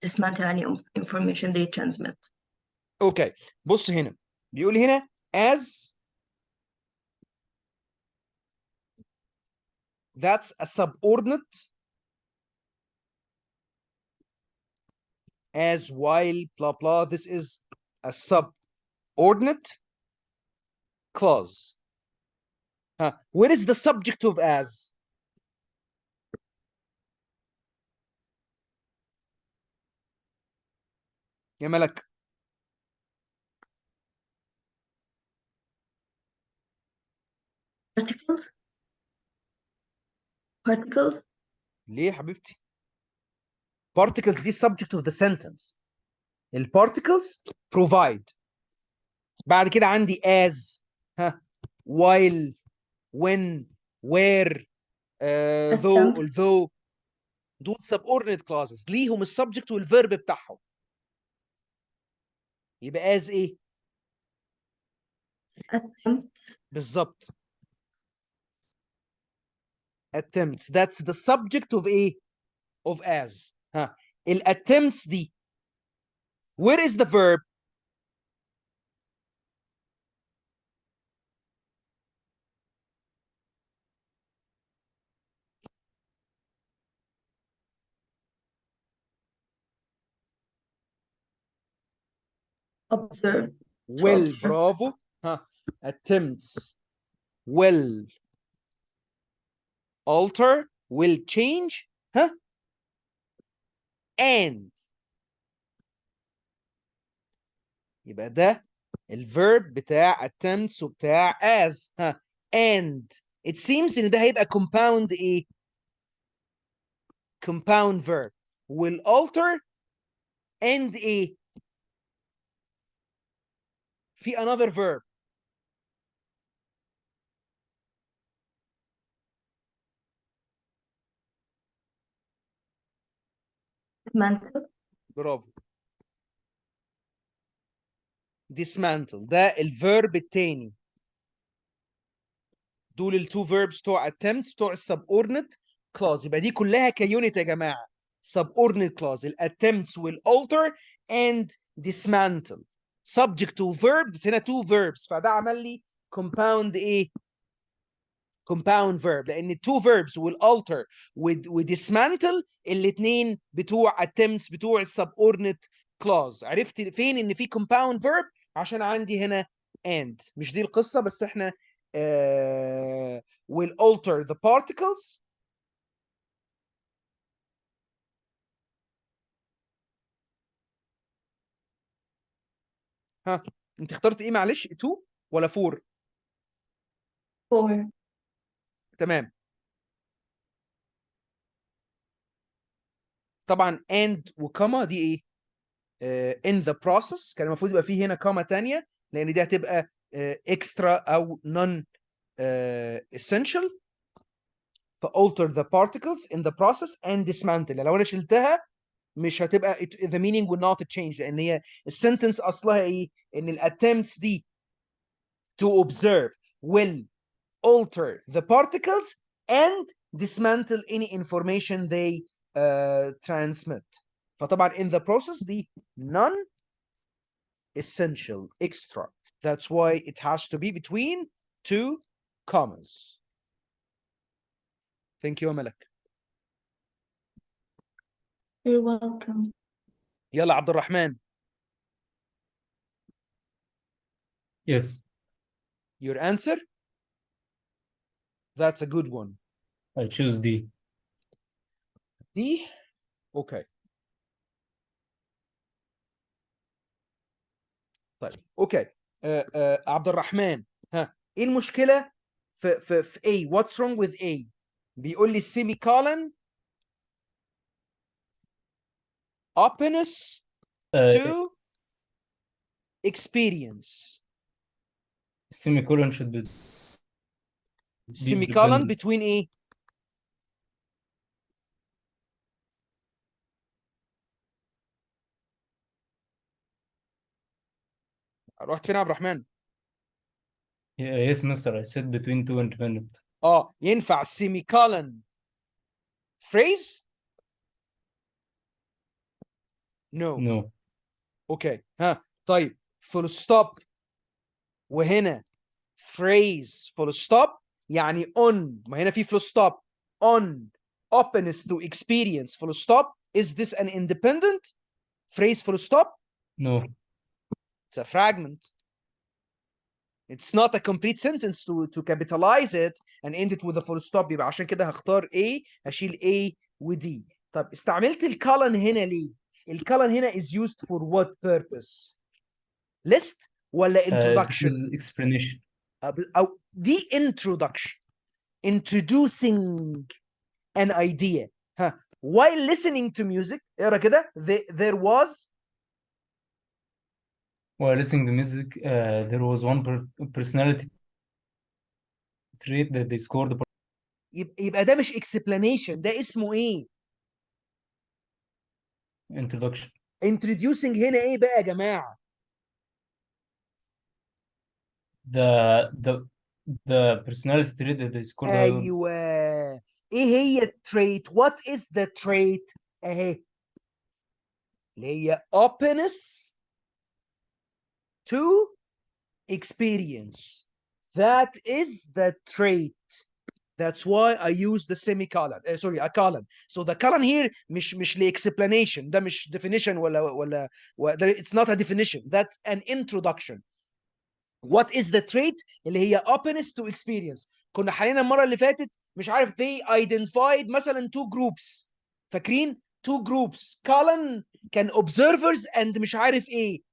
dismantle any information they transmit. اوكي بص هنا بيقول هنا as that's a subordinate as while blah blah this is a subordinate clause. Where is the subject of as? يا ملك Particles. Particles. ليه يا حبيبتي؟ particles دي subject of the sentence. البارتيكلز provide. بعد كده عندي as while when where though Attempt. although دول subordinate clauses ليهم السبجكت والفيرب بتاعهم. يبقى as ايه؟ Attempt. بالظبط. attempts that's the subject of ايه؟ of as. attempts دي where is the verb؟ Observe. will. observe. برافو. attempts will alter will change and يبقى ده الفيرب بتاع attempts وبتاع as and it seems ان ده هيبقى compound ايه؟ compound verb will alter and ايه؟ في another verb. Dismantle. برافو. dismantle ده الفيرب التاني. دول التو verbs بتوع attempts بتوع subordinate clause. يبقى دي كلها كيونت يا جماعه. subordinate clause ال attempts will alter and dismantle subject to verb بس هنا two verbs فده عمل لي compound ايه؟ compound verb لان two verbs will alter و dismantle الاثنين بتوع attempts بتوع subordinate clause. عرفت فين ان في compound verb؟ عشان عندي هنا and. مش دي القصه بس احنا will alter the particles انت اخترت ايه معلش 2 ولا 4؟ 4. تمام. طبعا and وكما دي ايه؟ in the process كان المفروض يبقى فيه هنا كما تانية لان دي هتبقى extra او non essential. ف alter the particles in the process and dismantle. لو انا شلتها مش هتبقى the meaning will not change لان هي السنتنس اصلها ايه؟ ان ال attempts دي to observe will alter the particles and dismantle any information they transmit. فطبعا in the process دي non essential extra. That's why it has to be between two commas. Thank you يا ملك. You're welcome. يلا عبد الرحمن. Yes, Your answer? That's a good one. I choose D. D? Okay. طيب اوكي عبد الرحمن ايه المشكله في A؟ What's wrong with A؟ بيقول لي semicolon openness to experience. Semicolon should be semicolon dependent. between ايه؟ رحت فين يا عبد الرحمن؟ Yes, mister, I said between two independent. ينفع semicolon phrase؟ No. No. اوكي طيب full stop وهنا phrase full stop يعني on ما هنا في full stop on openness to experience full stop. Is this an independent phrase full stop? No. It's a fragment. It's not a complete sentence to capitalize it and end it with a full stop. يبقى عشان كده هختار A هشيل A و D. طب استعملت الكولن هنا ليه؟ الكولن هنا is used for what purpose? List ولا introduction؟ Because explanation. أو دي introduction. Introducing an idea. ها. While listening to music اقرا كده there was While listening to music, there was one personality trait that they scored. يبقى ده مش explanation ده اسمه ايه؟ Introduction. introducing هنا ايه بقى يا جماعة؟ The personality trait that they scored. ايوه ايه هي التريت؟ what is the trait؟ اهي اللي هي openness to experience. That is the trait. That's why I use the semicolon. Sorry, a colon. So the colon here مش explanation. ده مش definition ولا it's not a definition. That's an introduction. What is the trait؟ اللي هي openness to experience. كنا حاليا المرة اللي فاتت مش عارف they identified مثلا two groups. فاكرين؟ two groups. colon كان observers and مش عارف ايه.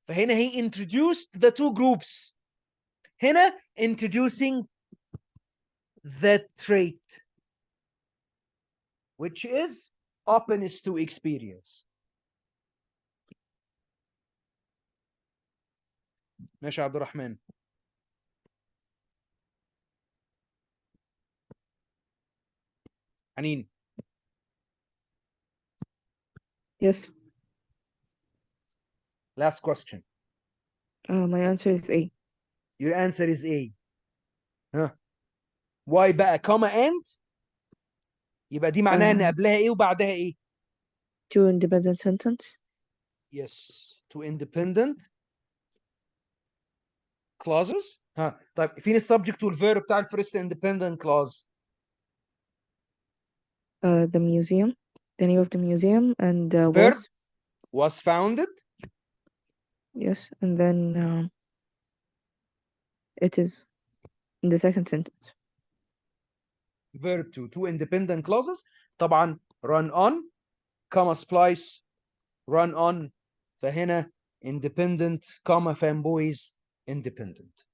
فهنا he introduced the two groups. هنا introducing the trait which is openness to experience. ماشي يا عبد الرحمن. حنين. Yes. Last question. My answer is A. Your answer is A. Huh. Why بقى comma and؟ يبقى دي معناها ان قبلها ايه وبعدها ايه؟ Two independent sentence. Yes. Two independent clauses. ها طيب فين السبجكت والفيرب بتاع الفيرست independent clause؟ The museum. The name of the museum and verb was. was founded. Yes, and then it is in the second sentence. verb to two independent clauses. طبعا run on comma splice run on فهنا independent comma fanboys independent.